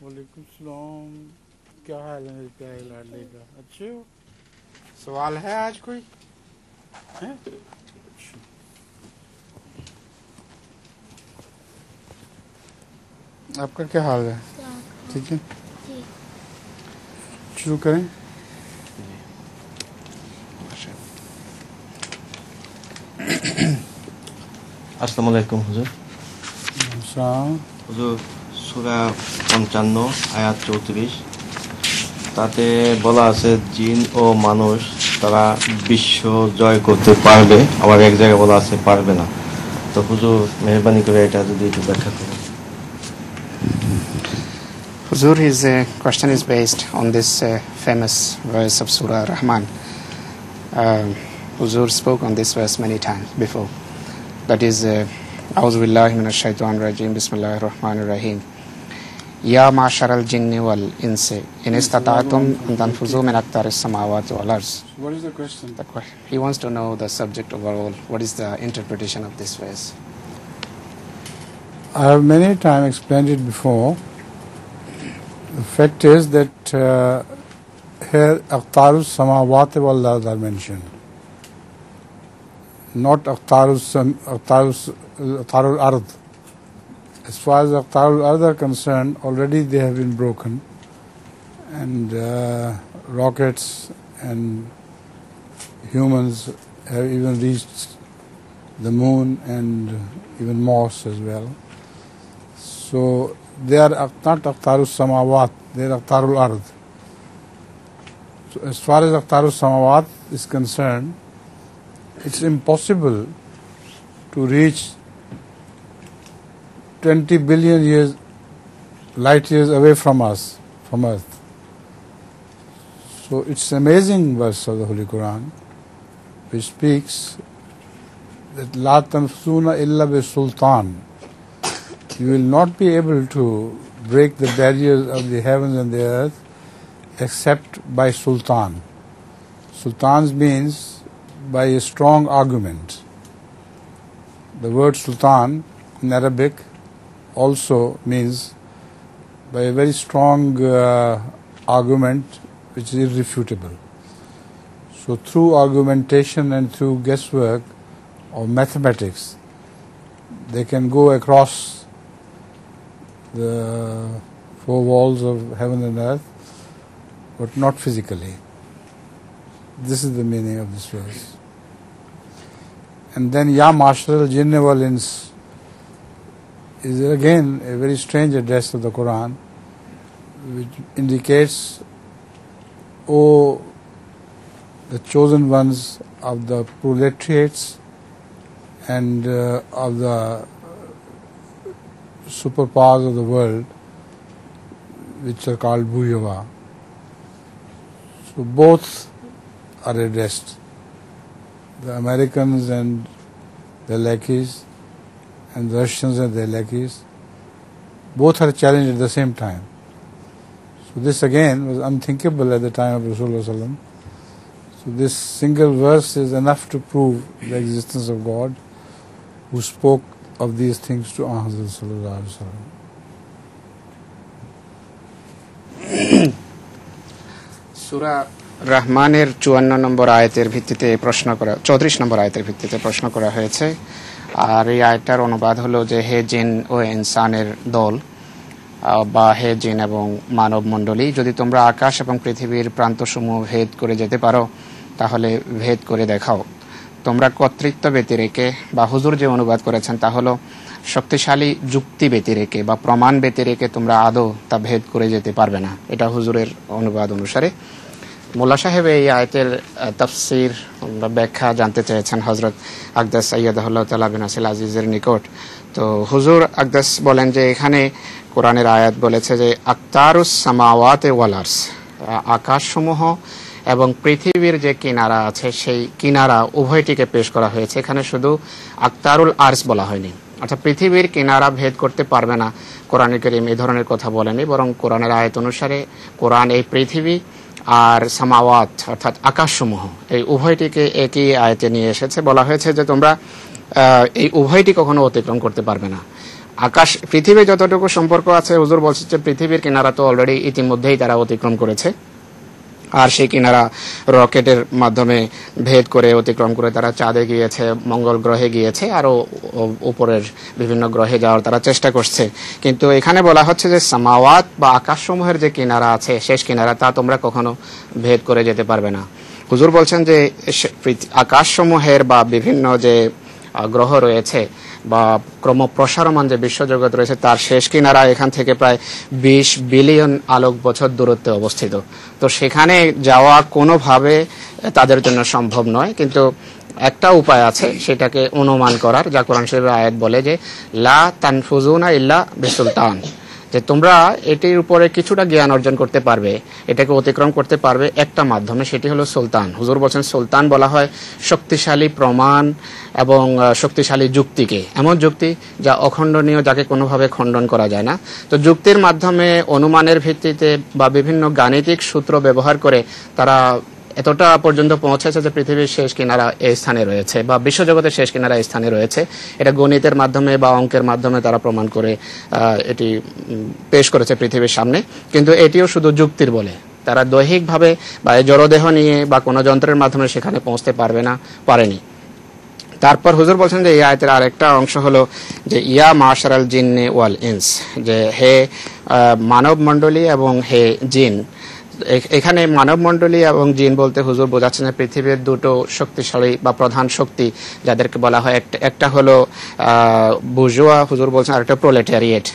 वालेकुम सलाम। क्या हाल है मेरे प्यारे लाडले का? अच्छे हो? सवाल है आज कोई? हैं? आपका क्या हाल है? ठीक है, शुरू करें। আসসালামু আলাইকুম হুজুর। হুজুর সূরা ৫৫ আয়াত ৩৪ তাতে বলা আছে জিন ও মানুষ তারা বিশ্ব জয় করতে পারবে, আবার এক জায়গায় বলা আছে পারবে না। তো হুজুর মেহেরবানি করে এটা যদি একটু ব্যাখ্যা করেন। Huzur, his question is based on this famous verse of Surah Rahman. Huzur spoke on this verse many times before. That is, A'udhu billahi minash shaitanir rajim, Bismillahir Rahmanir Rahim. Ya ma'sharal jinni wal insi in istata'tum an tanfuzu min aqtaris samawati wal arz. What is the question? He wants to know the subject overall. What is the interpretation of this verse? I have many times explained it before. The fact is that here Aqtarus Samawati wal Ard are mentioned, not Aqtarul Ard. As far as Aqtarul Ard are concerned, already they have been broken, and rockets and humans have even reached the moon and even Mars as well. So they are not Aqtarus Samawat, they are Aqtarul Ard. So as far as Aqtarus Samawat is concerned, it's impossible to reach 20 billion light years away from us, from Earth. So it's an amazing verse of the Holy Quran which speaks that La tanfusuna illa bi sultan. You will not be able to break the barriers of the heavens and the earth except by sultan. Sultan means by a strong argument. The word sultan in Arabic also means by a very strong argument which is irrefutable. So through argumentation and through guesswork or mathematics, they can go across the four walls of heaven and earth, but not physically. This is the meaning of this verse. And then Ya Ma'sharal Jinni wal Ins is again a very strange address of the Quran, which indicates, oh, the chosen ones of the proletariats and of the superpowers of the world, which are called Bhuryava. So both are addressed. The Americans and their lackeys and the Russians and their lackeys, both are challenged at the same time. So this again was unthinkable at the time of Rasulullah sallallahu alaihi wasallam. So this single verse is enough to prove the existence of God, who spoke of these things to Hazrat sallallahu alaihi wasallam. সূরা রহমানের ৫৪ নম্বর আয়াতের ভিত্তিতে প্রশ্ন করা ৩৪ নম্বর আয়াতের ভিত্তিতে প্রশ্ন করা হয়েছে। আর এই আয়াতটার অনুবাদ হলো যে হে জিন ও ইনসানের দল বা হে জিন এবং মানব মণ্ডলী, যদি তোমরা আকাশ এবং পৃথিবীর প্রান্তসমূহ ভেদ করে যেতে পারো তাহলে ভেদ করে দেখাও। তোমরা কর্তৃত্ব ব্যতিরেকে, বা হুজুর যে অনুবাদ করেছেন তা হলো শক্তিশালী যুক্তি ব্যতিরেকে বা প্রমাণ ব্যতিরেকে তোমরা আদৌ তা ভেদ করে যেতে পারবে না। এটা হুজুরের অনুবাদ অনুসারে। মোল্লা সাহেব এই আয়াতের তাফসির বা ব্যাখ্যা জানতে চেয়েছেন হযরত আকদাস সাইয়্যিদুল্লাহ তাআলা বিন আসিল আজিজের নিকট। তো হুজুর আকদাস বলেন যে এখানে কোরআনের আয়াত বলেছে যে আক্তারুস সামাওয়াতি ওয়াল আরস, আকাশসমূহ এবং পৃথিবীর যে কিনারা আছে সেই কিনারা উভয়টিকে পেশ করা হয়েছে। এখানে শুধু আক্তারুল আরস বলা হয়নি, অর্থাৎ পৃথিবীর কিনারা ভেদ করতে পারবে না। কোরআন কারীম এই ধরনের কথা বলেনি, বরং কোরআনের আয়াত অনুসারে কোরআন এই পৃথিবী আর সামাওয়াত অর্থাৎ আকাশসমূহ এই উভয়টিকে একই আয়াতে নিয়ে এসেছে। বলা হয়েছে যে তোমরা এই উভয়টি কখনো অতিক্রম করতে পারবে না। আকাশ পৃথিবী যতটুকু সম্পর্ক আছে, হুজুর বলছে যে পৃথিবীর কিনারা তো অলরেডি ইতিমধ্যেই তারা অতিক্রম করেছে, আর সেই কিনারা রকেটের মাধ্যমে ভেদ করে অতিক্রম করে তারা চাঁদে গিয়েছে, মঙ্গল গ্রহে গিয়েছে, আরো উপরের বিভিন্ন গ্রহে যাওয়ার তারা চেষ্টা করছে। কিন্তু এখানে বলা হচ্ছে যে সামাওয়াত বা আকাশসমূহের যে কিনারা আছে, শেষ কিনারা, তা তোমরা কখনো ভেদ করে যেতে পারবে না। হুজুর বলছেন যে আকাশসমূহের বা বিভিন্ন যে গ্রহ রয়েছে বা ক্রমপ্রসারমান যে বিশ্বজগৎ রয়েছে, তার শেষ কিনারা এখান থেকে প্রায় 20 বিলিয়ন আলোক বছর দূরত্বে অবস্থিত। তো সেখানে যাওয়া কোনোভাবে তাদের জন্য সম্ভব নয়, কিন্তু একটা উপায় আছে সেটাকে অনুমান করার, যা কোরআন শরীফের আয়াত বলে যে লা তানফুজুনা ইল্লা বিসুলতান, যে তোমরা এটির উপরে কিছুটা জ্ঞান অর্জন করতে পারবে, এটাকে অতিক্রম করতে পারবে একটা মাধ্যমে, সেটি হলো সুলতান। হুজুর বলছেন সুলতান বলা হয় শক্তিশালী প্রমাণ এবং শক্তিশালী যুক্তিকে, এমন যুক্তি যা অখণ্ডনীয়, যাকে কোনোভাবে খণ্ডন করা যায় না। তো যুক্তির মাধ্যমে, অনুমানের ভিত্তিতে বা বিভিন্ন গাণিতিক সূত্র ব্যবহার করে তারা এতটা পর্যন্ত পৌঁছেছে যে পৃথিবীর শেষ কিনারা এই স্থানে রয়েছে বা বিশ্বজগতের শেষ কিনারা এই স্থানে রয়েছে। এটা গণিতের মাধ্যমে বা অঙ্কের মাধ্যমে তারা প্রমাণ করে এটি পেশ করেছে পৃথিবীর সামনে। কিন্তু এটিও শুধু যুক্তির বলে, তারা দৈহিকভাবে বা জড়দেহ নিয়ে বা কোনো যন্ত্রের মাধ্যমে সেখানে পৌঁছতে পারেনি। তারপর হুজুর বলছেন যে এই আয়াতের আরেকটা অংশ হলো যে ইয়া মাশারাল জিন্নি ওয়াল ইনস, যে হে মানব মণ্ডলী এবং হে জিন। এখানে মানব মণ্ডলী এবং জিন বলতে হুজুর বোঝাচ্ছেন যে পৃথিবীর দুটো শক্তিশালী বা প্রধান শক্তি, যাদেরকে বলা হয়, একটা হলো বুর্জোয়া, হুজুর বলছেন, আরেকটা প্রোলেটারিয়েট।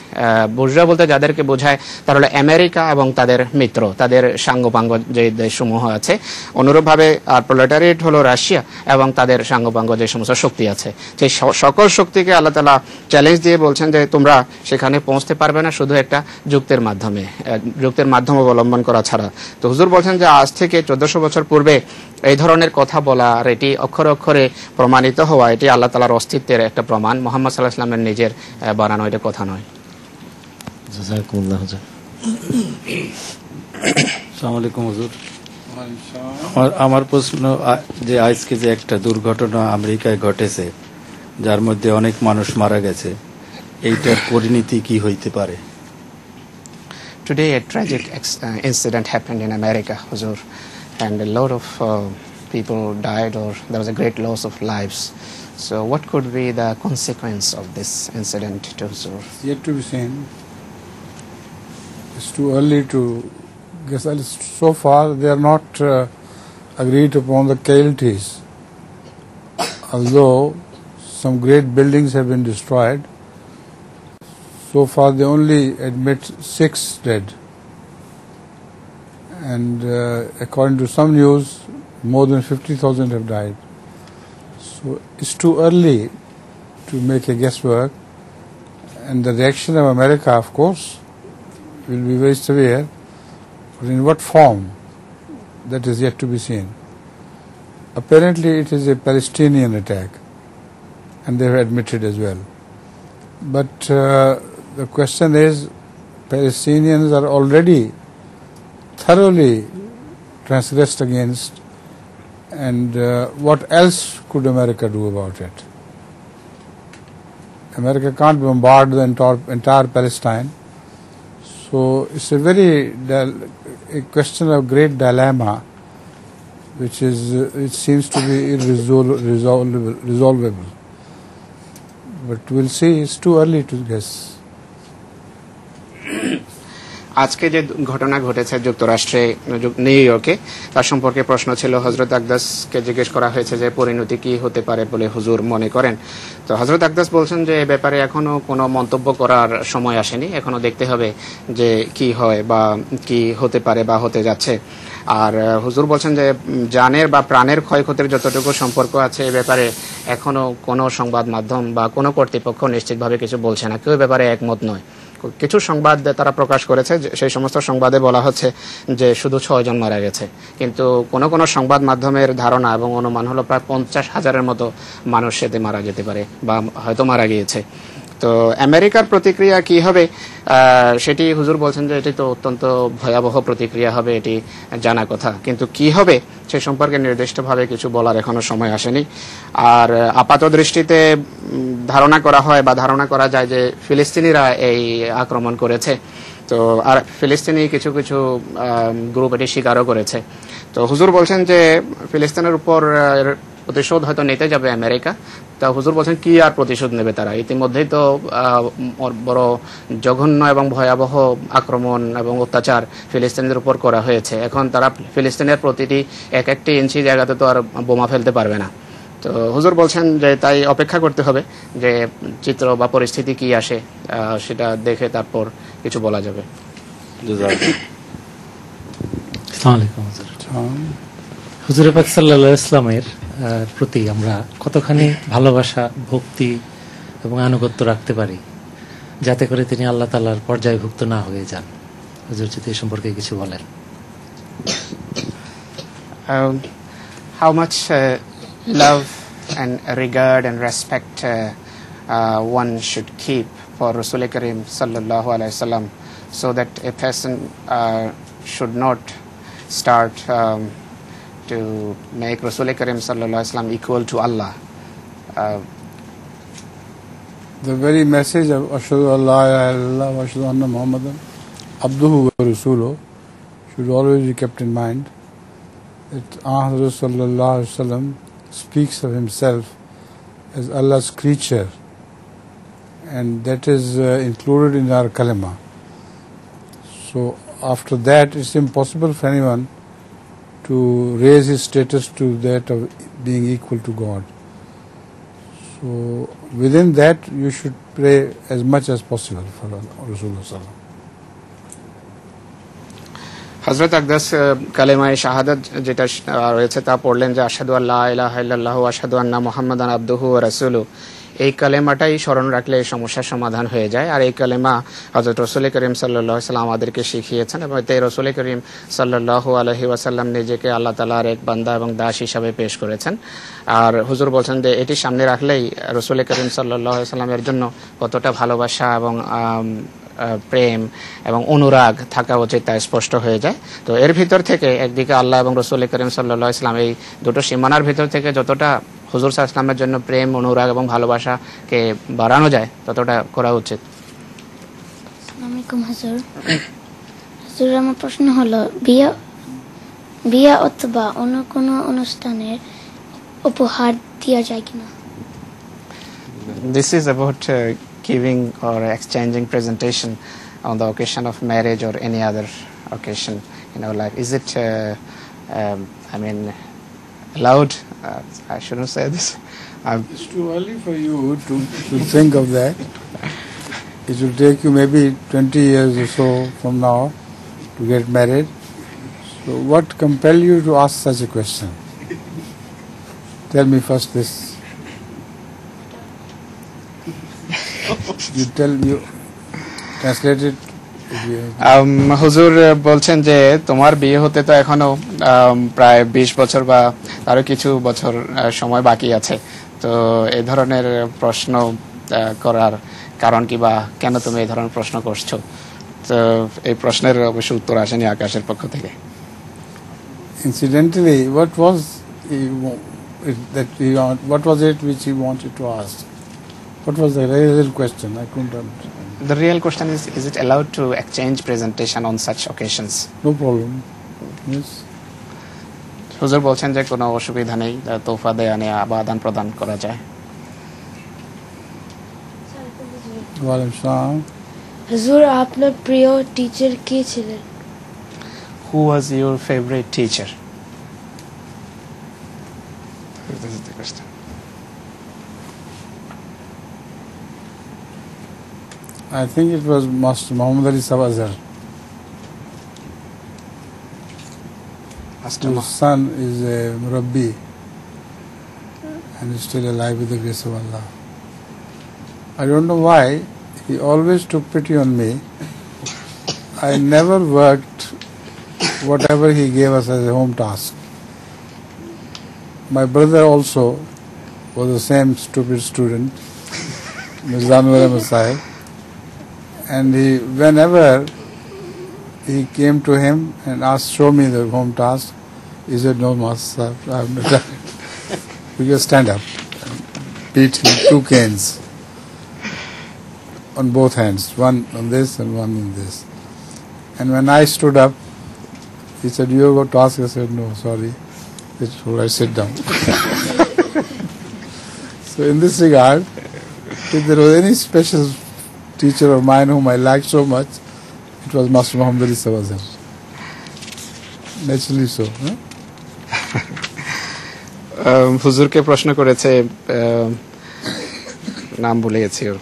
বুর্জোয়া বলতে যাদেরকে বোঝায় তারা হলো আমেরিকা এবং তাদের মিত্র, তাদের সাঙ্গপাঙ্গ যে দেশসমূহ আছে। অনুরূপভাবে আর প্রোলেটারিয়েট হলো রাশিয়া এবং তাদের সাঙ্গপাঙ্গ যে সমস্ত শক্তি আছে। সেই সকল শক্তিকে আল্লাহ তাআলা চ্যালেঞ্জ দিয়ে বলছেন যে তোমরা সেখানে পৌঁছতে পারবে না শুধু একটা যুক্তির মাধ্যম অবলম্বন করা ছাড়া। তো হুজুর বলছেন যে আজ থেকে 1400 বছর পূর্বে এই ধরনের কথা বলা আর এটি অক্ষরে অক্ষরে প্রমাণিত হওয়া, এটি আল্লাহ তাআলার অস্তিত্বের একটা প্রমাণ, মুহাম্মদ সাল্লাল্লাহু আলাইহি ওয়াসাল্লামের নিজের বানানো এটা কথা নয়। জাযাকুমুল্লাহ হুজুর। আসসালামু আলাইকুম হুজুর। আমার প্রশ্ন, যে আজকে যে একটা দুর্ঘটনা আমেরিকায় ঘটেছে যার মধ্যে অনেক মানুষ মারা গেছে, এইটার পরিণতি কি হইতে পারে? Today a tragic incident happened in America, Huzur, and a lot of people died, or there was a great loss of lives. So what could be the consequence of this incident to Huzur? Yet to be seen. It's too early to guess. So far they are not agreed upon the casualties. Although some great buildings have been destroyed, so far they only admit 6 dead, and according to some news more than 50,000 have died. So it's too early to make a guesswork, and the reaction of America, of course, will be very severe, but in what form, that is yet to be seen. Apparently it is a Palestinian attack, and they have admitted as well. But the question is, Palestinians are already thoroughly transgressed against, and what else could America do about it? America can't bombard the entire Palestine, so it's a question of great dilemma, which seems to be irresolvable. But we'll see. It's too early to guess. আজকে যে ঘটনা ঘটেছে যুক্তরাষ্ট্রে, new ইয়র্কে, তার সম্পর্কে প্রশ্ন ছিল। হযরত আকদাসকে জিজ্ঞেস করা হয়েছে যে পরিণতি কি হতে পারে বলে হুজুর মনে করেন। তো হযরত আকদাস বলছেন যে এ ব্যাপারে এখনো কোনো মন্তব্য করার সময় আসেনি, এখনো দেখতে হবে যে কি হয় বা কি হতে পারে বা হতে যাচ্ছে। আর হুজুর বলছেন যে জানের বা প্রাণের ক্ষয়ক্ষতির যতটুকু সম্পর্ক আছে এ ব্যাপারে এখনো কোনো সংবাদ মাধ্যম বা কোনো কর্তৃপক্ষ নিশ্চিতভাবে কিছু বলছে না, কেউ ব্যাপারে একমত নয়। কিছু সংবাদ তারা প্রকাশ করেছে, সেই সমস্ত সংবাদে বলা হচ্ছে যে শুধু 6 জন মারা গেছে, কিন্তু কোনো সংবাদ মাধ্যমের ধারণা এবং অনুমান হলো প্রায় 50,000-এর মতো মানুষ এতে মারা যেতে পারে বা হয়তো মারা গিয়েছে। তো আমেরিকার প্রতিক্রিয়া কি হবে সেটি হুজুর বলছেন যে এটি তো অত্যন্ত ভয়াবহ প্রতিক্রিয়া হবে, এটি জানা কথা, কিন্তু কি হবে সে সম্পর্কে নির্দিষ্টভাবে কিছু বলার এখনো সময় আসেনি। আর আপাত দৃষ্টিতে ধারণা করা হয় বা ধারণা করা যায় যে ফিলিস্তিনিরা এই আক্রমণ করেছে। তো আর ফিলিস্তিনি কিছু কিছু গ্রুপ এটি স্বীকারও করেছে। তো হুজুর বলছেন যে ফিলিস্তিনের উপর প্রতিশোধ হয়তো নিতে যাবে আমেরিকা। তা হুজুর বলছেন কি আর প্রতিশোধ নেবে তারা, ইতিমধ্যেই তো বড় জঘন্য এবং ভয়াবহ আক্রমণ এবং অত্যাচার ফিলিস্তিনিদের উপর করা হয়েছে। এখন তারা ফিলিস্তিনের প্রতিটি একটি ইঞ্চি জায়গাতে তো আর বোমা ফেলতে পারবে না। তো হুজুর বলছেন যে তাই অপেক্ষা করতে হবে যে চিত্র বা পরিস্থিতি কি আসে সেটা দেখে তারপর কিছু বলা যাবে। হুজুর পাক সাল্লাল্লাহু আলাইহি ওয়াসাল্লামের প্রতি আমরা কতখানি ভালোবাসা, ভক্তি এবং আনুগত্য রাখতে পারি যাতে করে তিনি আল্লাহ তাআলার পর্যায়ভুক্ত না হয়ে যান? হুজুর যদি এই সম্পর্কে কিছু বলেন। How much love and regard and respect one should keep for Rasul Karim sallallahu alaihi wasallam, so that a person should not start to make Rasul Karim sallallahu alaihi wasallam equal to Allah. The very message of Ashhadu an la ilaha illallah wa ashhadu anna Muhammadan abduhu wa rasuluhu should always be kept in mind. That Rasul sallallahu alaihi wasallam speaks of himself as Allah's creature, and that is included in our kalima. So after that it's impossible for anyone to raise his status to that of being equal to God. So within that you should pray as much as possible for Rasulullah. হযরত আকদাস কালেমায়ে শাহাদাত যেটা রয়েছে তা পড়লেন যে আশহাদু আল্লা ইলাহা ইল্লাল্লাহু ওয়া আশহাদু আন্না মুহাম্মাদান আবদুহু ওয়া রাসূলুহু। এই কালেমাটাই স্মরণ রাখলে এই সমস্যার সমাধান হয়ে যায়। আর এই কালেমা হযরত রাসূল করিম সাল্লাল্লাহু আলাইহি ওয়াসাল্লাম আমাদেরকে শিখিয়েছেন, এবং এতে রাসূল করিম সাল্লাল্লাহু আলাইহি ওয়াসাল্লাম নিজেকে আল্লাহ তাআলার এক বান্দা এবং দাস হিসাবে পেশ করেছেন। আর হুজুর বলছেন যে এটি সামনে রাখলেই রাসূল করিম সাল্লাল্লাহু আলাইহি ওয়াসাল্লামের জন্য কতটা ভালোবাসা এবং প্রেম এবং অনুরাগ থাকা উচিত তা স্পষ্ট হয়ে যায়। তো এর ভিতর থেকে একদিকে আল্লাহ এবং রাসূল করিম সাল্লাল্লাহু আলাইহি ওয়াসাল্লাম, এই দুটো সীমানার ভিতর থেকে যতটা হুজুর সাল্লাল্লাহু আলাইহি ওয়াসাল্লামের জন্য প্রেম, অনুরাগ এবং ভালোবাসাকে বাড়ানো যায় ততটা করা উচিত। আসসালামু আলাইকুম হুজুর। হুজুর, আমার প্রশ্ন হলো বিয়ে অথবা অন্য কোনো অনুষ্ঠানের উপহার দেওয়া যায় কিনা? This is about giving or exchanging presentation on the occasion of marriage or any other occasion in our life. Is it, allowed? I shouldn't say this. It's too early for you to think of that. It will take you maybe 20 years or so from now to get married. So what compel you to ask such a question? Tell me first this. You tell me, translate it. হুজুর বলছেন যে তোমার বিয়ে হতে তো এখনো প্রায় 20 বছর বা আরো কিছু বছর সময় বাকি আছে। তো এই ধরনের প্রশ্ন করার কারণ কি, বা কেন তুমি এই ধরনের প্রশ্ন করছো? তো এই প্রশ্নের অবশ্য উত্তর আসেনি আকাশের পক্ষ থেকে। Incidentally, what was it which he wanted to ask? What was the real question? I couldn't understand. The real question is it allowed to exchange presentation on such occasions? No problem. Yes. হুজুর বলছেন যে কোনো অসুবিধা নেই, তোফা দেয়া নেয়া বা আদান প্রদান করা যায়। ওয়ালাইকুম আসসালাম। হুজুর, আপনার প্রিয় টিচার কে ছিলেন? Who was your favorite teacher? This is the question. I think it was Master Muhammad Ali Sawazar. Whose son is a Murabbi and is still alive with the grace of Allah. I don't know why he always took pity on me. I never worked whatever he gave us as a home task. My brother also was the same stupid student. Mirza Anwar Ahmad Sahib, and whenever he came to him and asked, show me the home task, he said, no, Master Sahib, I have not done it. We just stand up and beat him 2 canes on both hands, one on this and one in this. And when I stood up, he said, you have a task? I said, no, sorry. It's all right, sit down. So in this regard, if there was any special teacher of mine whom I liked so much, it was Master Muhammad Ali Sawazar. Naturally so. Huh? হুজুরকে প্রশ্ন করেছে, নাম ভুলে গেছি ওর,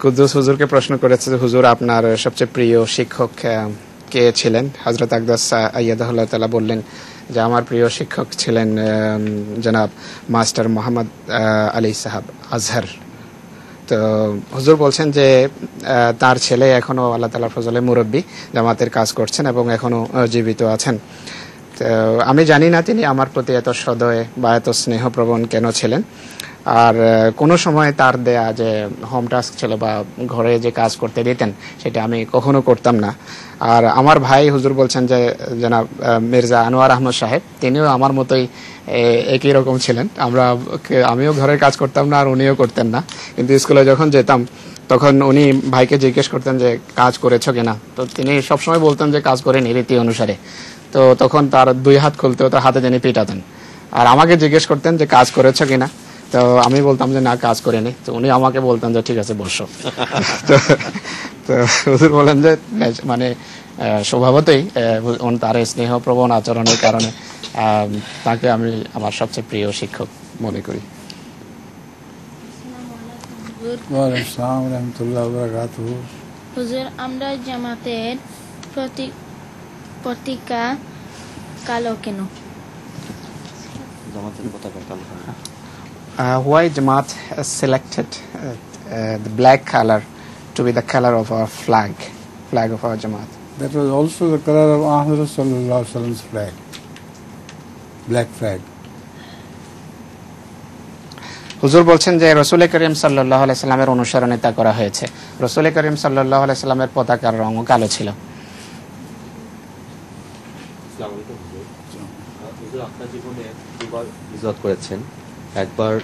কুদ্দুস হুজুরকে প্রশ্ন করেছে যে হুজুর আপনার সবচেয়ে প্রিয় শিক্ষক কে ছিলেন? হযরত আকদাস আইয়াদাহুল্লাহ তাআলা বললেন যে আমার প্রিয় শিক্ষক ছিলেন জনাব মাস্টার মোহাম্মদ আলী সাহাব আজহার। তো হুজুর বলছেন যে তার ছেলে এখনো আল্লাহ তাআলার ফজলে মুরব্বী, জামাতের কাজ করছেন এবং এখনো জীবিত আছেন। তো আমি জানি না তিনি আমার প্রতি এত সদয় বা এত স্নেহপ্রবণ কেন ছিলেন। আর কোনো সময় তার দেয়া যে হোম টাস্ক ছিল বা ঘরে যে কাজ করতে দিতেন সেটা আমি কখনো করতাম না। আর আমার ভাই হুজুর বলছেন যে জনাব মির্জা আনোয়ার আহমদ সাহেব, তিনিও আমার মতোই একই রকম ছিলেন। আমিও ঘরের কাজ করতাম না আর উনিও করতেন না, কিন্তু স্কুলে যখন যেতাম তখন উনি ভাইকে জিজ্ঞেস করতেন যে কাজ করেছো কিনা, তো তিনি সবসময় বলতেন যে কাজ করেনি রীতি অনুসারে। তো তখন তার 2 হাত খুলতে হতো, হাতে তিনি পিটাতেন। আর আমাকে জিজ্ঞেস করতেন যে কাজ করেছো কিনা, তো আমি বলতাম যে না কাজ করিনি, তো উনি আমাকে বলতেন যে ঠিক আছে বসো। তো হুজুর বলেন যে মানে স্বভাবতই তার স্নেহ প্রবণ আচরণের কারণে তাকে আমি আমার সবচেয়ে প্রিয় শিক্ষক মনে করি। হুজুর, আমরা জামাতের পতাকা কালো কেন? Why Jamaat selected the black color to be the color of our flag of our Jamaat? That was also the color of Ahmad Sallallahu Alaihi Wasallam's flag, black flag. হুজুর বলছেন যে রাসূল করিম সাল্লাল্লাহু আলাইহি সাল্লামের অনুসরণে তা করা হয়েছে। রাসূল করিম সাল্লাল্লাহু আলাইহি সাল্লামের পতাকার রং কালো ছিল। আসসালামু আলাইকুম হুজুর, আপনার জীবনে 2বার হিজরত করেছেন, একবার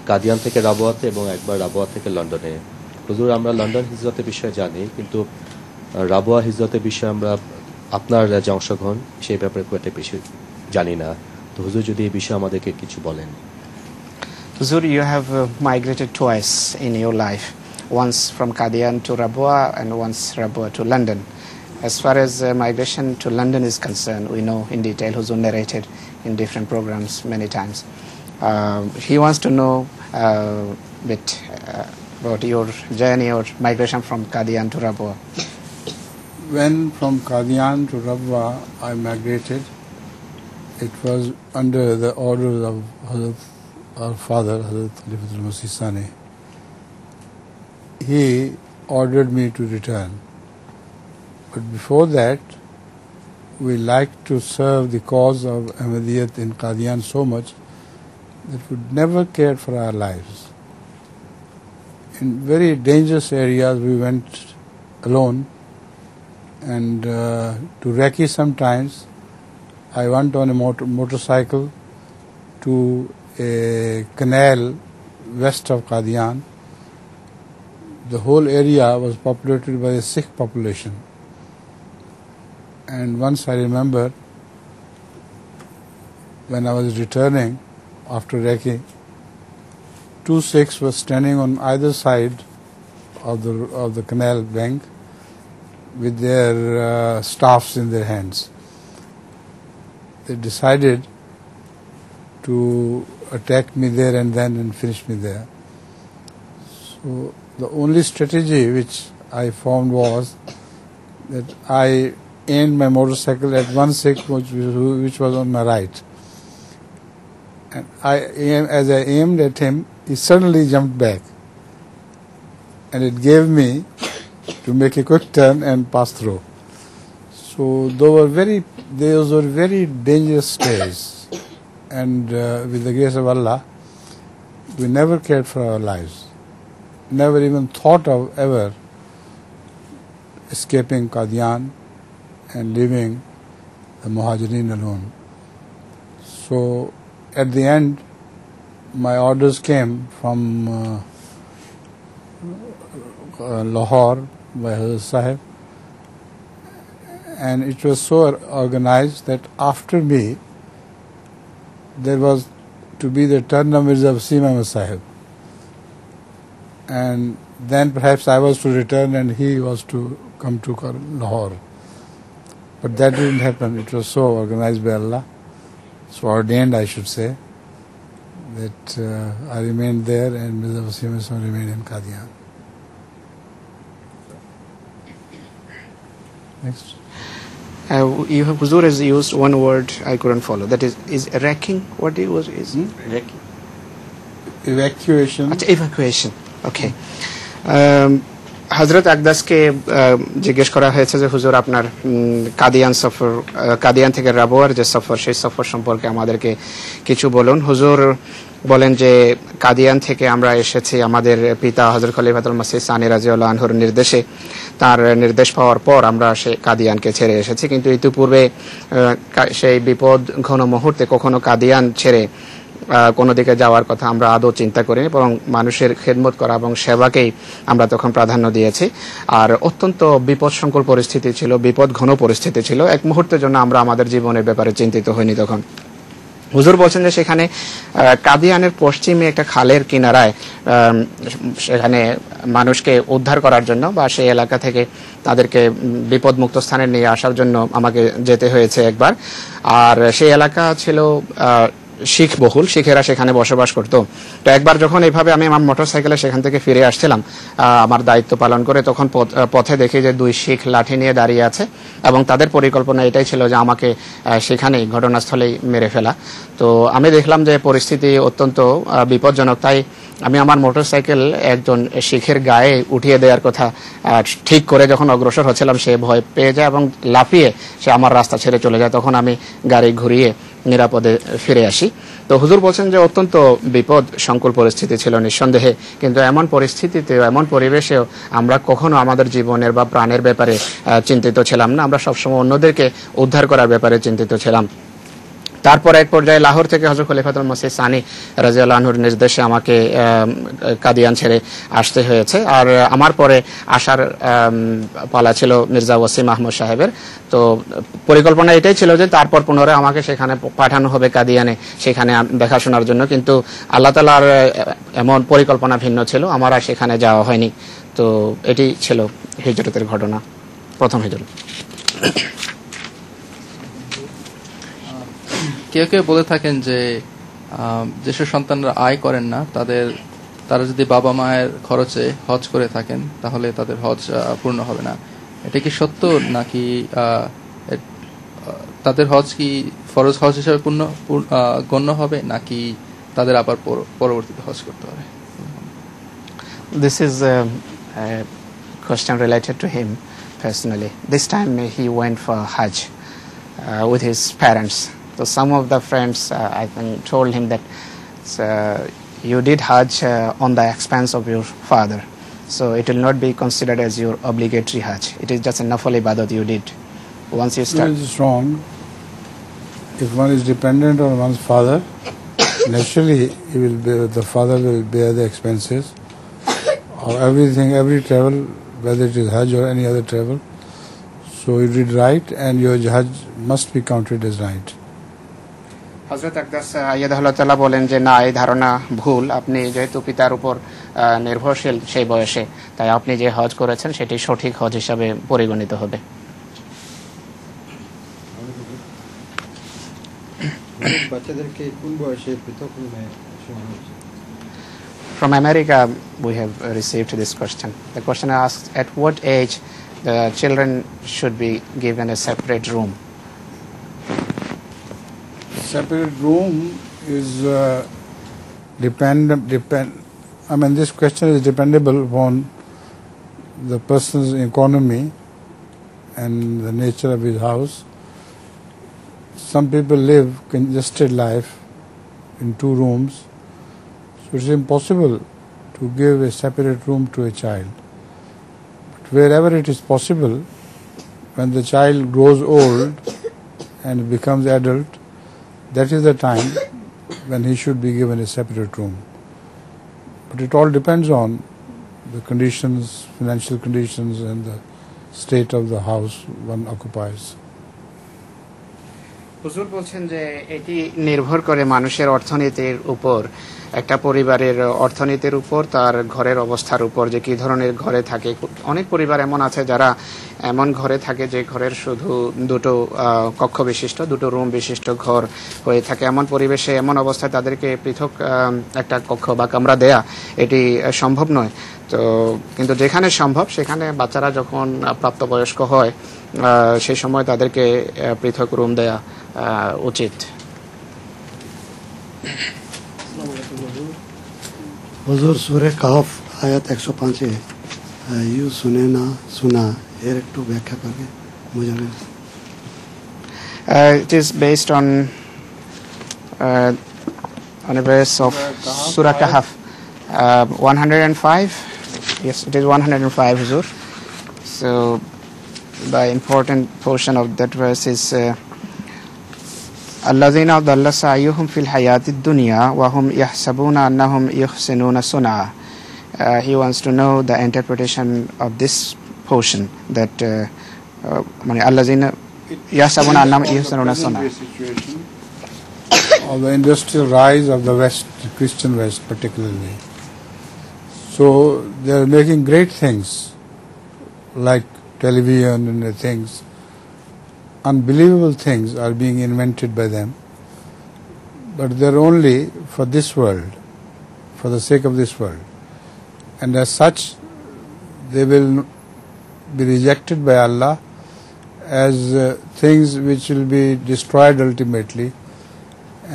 কাদিয়ান থেকে রাবোয়াতে এবং একবার রাবোয়া থেকে লন্ডনে। হুজুর, আমরা লন্ডন হিজরতের বিষয়ে জানি, কিন্তু রাবোয়া হিজরতের বিষয়ে আমরা আপনার যে অংশগ্রহণ সেই ব্যাপারে খুব একটা বেশি জানি না। তো হুজুর যদি এই বিষয়ে আমাদেরকে কিছু বলেন। Huzur, you have migrated twice in your life, once from Qadian to Rabwa and once Rabwa to London. As far as migration to London is concerned, we know in detail, Huzur narrated in different programs many times. He wants to know a bit about your journey or migration from Qadian to Rabwa. When from Qadian to Rabwa I migrated, it was under the orders of our father, Hazrat Khalifatul Masih Sani. He ordered me to return. But before that, we liked to serve the cause of Ahmadiyyat in Qadian so much that we never cared for our lives. In very dangerous areas we went alone, and to Raki sometimes I went on a motorcycle to a canal west of Qadian. The whole area was populated by a Sikh population. And once I remember, when I was returning after Raki, 2 Sikhs were standing on either side of the canal bank with their staffs in their hands. They decided to attack me there and then and finish me there. So the only strategy which I found was that I aimed my motorcycle at one Sikh which was on my right. And as I aimed at him, he suddenly jumped back. And it gave me to make a quick turn and pass through. So those were very dangerous days. And with the grace of Allah, we never cared for our lives. Never even thought of ever escaping Qadian and leaving the Muhajirin alone. So at the end, my orders came from Lahore by Hazrat Sahib, and it was so organized that after me there was to be the turn of Mirza Wasim Ahmad Sahib, and then perhaps I was to return and he was to come to Lahore. But that didn't happen. It was so organized by Allah, so ordained, I should say, that I remained there and Mirza Wasim Ahmad Sahib remained in Qadian. Next. Huzur has used one word I couldn't follow. That is wrecking. What it was is Wrecking. Evacuation. evacuation. Okay. হযরত আকদাসকে জিজ্ঞেস করা হয়েছে যে হুজুর আপনার কাদিয়ান সফর, কাদিয়ান থেকে রাবোয়ার যে সফর, সেই সফর সম্পর্কে আমাদেরকে কিছু বলুন। হুজুর বলেন যে কাদিয়ান থেকে আমরা এসেছি আমাদের পিতা হযরত খলিফাতুল মসিহ সানি রাদিয়াল্লাহু আনহুর নির্দেশে। তার নির্দেশ পাওয়ার পর আমরা সেই কাদিয়ানকে ছেড়ে এসেছি, কিন্তু ইতিপূর্বে সেই বিপদ ঘন মুহূর্তে কখনো কাদিয়ান ছেড়ে কোনো দিকে যাওয়ার কথা আমরা আদৌ চিন্তা করিনি, বরং মানুষের খেদমত করা এবং সেবাকেই আমরা তখন প্রাধান্য দিয়েছি। আর অত্যন্ত বিপদসংকুল পরিস্থিতি ছিল, বিপদ ঘন পরিস্থিতি ছিল। এক মুহূর্তের জন্য আমরা আমাদের জীবনের ব্যাপারে চিন্তিত হইনি তখন। হুজুর বলছেন যে সেখানে কাদিয়ানের পশ্চিমে একটা খালের কিনারায় সেখানে মানুষকে উদ্ধার করার জন্য বা সেই এলাকা থেকে তাদেরকে বিপদমুক্ত স্থানে নিয়ে আসার জন্য আমাকে যেতে হয়েছে একবার। আর সেই এলাকা ছিল শিখ বহুল, শিখেরা সেখানে বসবাস করত। তো একবার যখন এইভাবে আমি আমার মোটরসাইকেলে সেখান থেকে ফিরে আসছিলাম আমার দায়িত্ব পালন করে, তখন পথে দেখি যে দুই শিখ লাঠি নিয়ে দাঁড়িয়ে আছে এবং তাদের পরিকল্পনা এটাই ছিল যে আমাকে সেখানেই ঘটনাস্থলেই মেরে ফেলা। তো আমি দেখলাম যে পরিস্থিতি অত্যন্ত বিপজ্জনক, তাই আমি আমার মোটরসাইকেল একজন শিখের গায়ে উঠিয়ে দেওয়ার কথা ঠিক করে যখন অগ্রসর হচ্ছিলাম, সে ভয় পেয়ে যায় এবং লাফিয়ে সে আমার রাস্তা ছেড়ে চলে যায়। তখন আমি গাড়ি ঘুরিয়ে নিরাপদে ফিরে আসি। তো হুজুর বলছেন যে অত্যন্ত বিপদ সংকুল পরিস্থিতি ছিল নিঃসন্দেহে, কিন্তু এমন পরিস্থিতিতেও এমন পরিবেশেও আমরা কখনো আমাদের জীবনের বা প্রাণের ব্যাপারে চিন্তিত ছিলাম না। আমরা সবসময় অন্যদেরকে উদ্ধার করার ব্যাপারে চিন্তিত ছিলাম। তারপর এক পর্যায়ে লাহোর থেকে হযরত খলিফাতুল মসিহ সানি রাদিয়াল্লাহু আনহুর নির্দেশে আমাকে কাদিয়ান ছেড়ে আসতে হয়েছে। আর আমার পরে আসার পালা ছিল মির্জা ওয়াসিম আহমদ সাহেবের। তো পরিকল্পনা এটাই ছিল যে তারপর পুনরায় আমাকে সেখানে পাঠানো হবে কাদিয়ানে, সেখানে দেখাশোনার জন্য, কিন্তু আল্লাহ তাআলার এমন পরিকল্পনা ভিন্ন ছিল, আমার আর সেখানে যাওয়া হয়নি। তো এটি ছিল হিজরতের ঘটনা, প্রথম হিজরত। কেউ কেউ বলে থাকেন যে যেসব সন্তানরা আয় করেন না তারা যদি বাবা মায়ের খরচে হজ করে থাকেন তাহলে তাদের হজ পূর্ণ হবে না। এটা কি সত্য, নাকি তাদের হজ কি ফরজ হজ হিসেবে গণ্য হবে, নাকি তাদের আবার পরবর্তীতে হজ করতে হবে? This is a question related to him personally. This time he went for Hajj with his parents. So some of the friends I think told him that you did Hajj on the expense of your father, so it will not be considered as your obligatory Hajj. It is just a nafal ibadat you did. Once you start, it is wrong. If one is dependent on one's father, naturally the father will bear the expenses of everything, every travel, whether it is Hajj or any other travel. So you did right, and your Hajj must be counted as right. হযরত আকদাস আইয়াদাহুল্লাহ তাআলা বলেন যে না, এই ধারণা ভুল। আপনি যেহেতু পিতার উপর নির্ভরশীল সেই বয়সে, তাই আপনি যে হজ করেছেন সেটি সঠিক হজ হিসাবে পরিগণিত হবে। বাচ্চাদেরকে কোন বয়সে পৃথক রুমে শোয়ানো উচিত? From America we have received this question. The question asks, at what age the children should be given a separate room? Separate room is I mean, this question is dependable upon the person's economy and the nature of his house. Some people live congested life in 2 rooms, So it's impossible to give a separate room to a child. But wherever it is possible, when the child grows old and becomes adult, that is the time when he should be given a separate room. But it all depends on the conditions, financial conditions, and the state of the house one occupies. হুজুর বলছেন যে এটি নির্ভর করে মানুষের অর্থনীতির উপর, একটা পরিবারের অর্থনীতির উপর, তার ঘরের অবস্থার উপর, যে কি ধরনের ঘরে থাকে। অনেক পরিবার এমন আছে যারা এমন ঘরে থাকে যে ঘরের শুধু দুটো কক্ষ বিশিষ্ট, দুটো রুম বিশিষ্ট ঘর হয়ে থাকে। এমন পরিবেশে, এমন অবস্থায় তাদেরকে পৃথক একটা কক্ষ বা কামরা দেয়া এটি সম্ভব নয়। তো কিন্তু যেখানে সম্ভব সেখানে বাচ্চারা যখন প্রাপ্তবয়স্ক হয় সেই সময় তাদেরকে পৃথক রুম দেয়া উচিত। হুজুর সূরা কাহফ আয়াত 105 ইউ শুনে না শোনা এর একটু ব্যাখ্যা করবে বুঝাবেন? It is based on a verse of Surah Kahf 105. Yes, it is 105, Huzur. So the important portion of that verse is الذين ضل سعيهم في الحياة الدنيا وهم يحسبون أنهم يحسنون صنعا. He wants to know the interpretation of this portion, that الذين يحسبون أنهم يحسنون صنعا. Of the industrial rise of the West, Christian West particularly. So they are making great things like television and things. Unbelievable things are being invented by them, but they're only for this world, for the sake of this world, and as such they will be rejected by Allah as things which will be destroyed ultimately,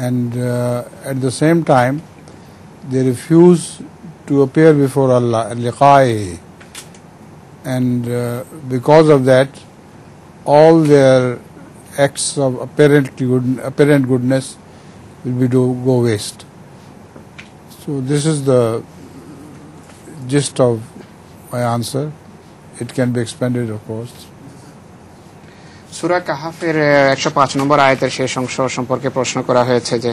and at the same time they refuse to appear before Allah, liqa'i, and because of that all their acts of apparent goodness will be go waste. So this is the gist of my answer. It can be expanded, of course. সূরা কাহফের 105 নম্বর আয়াতের শেষ অংশ সম্পর্কে প্রশ্ন করা হয়েছে যে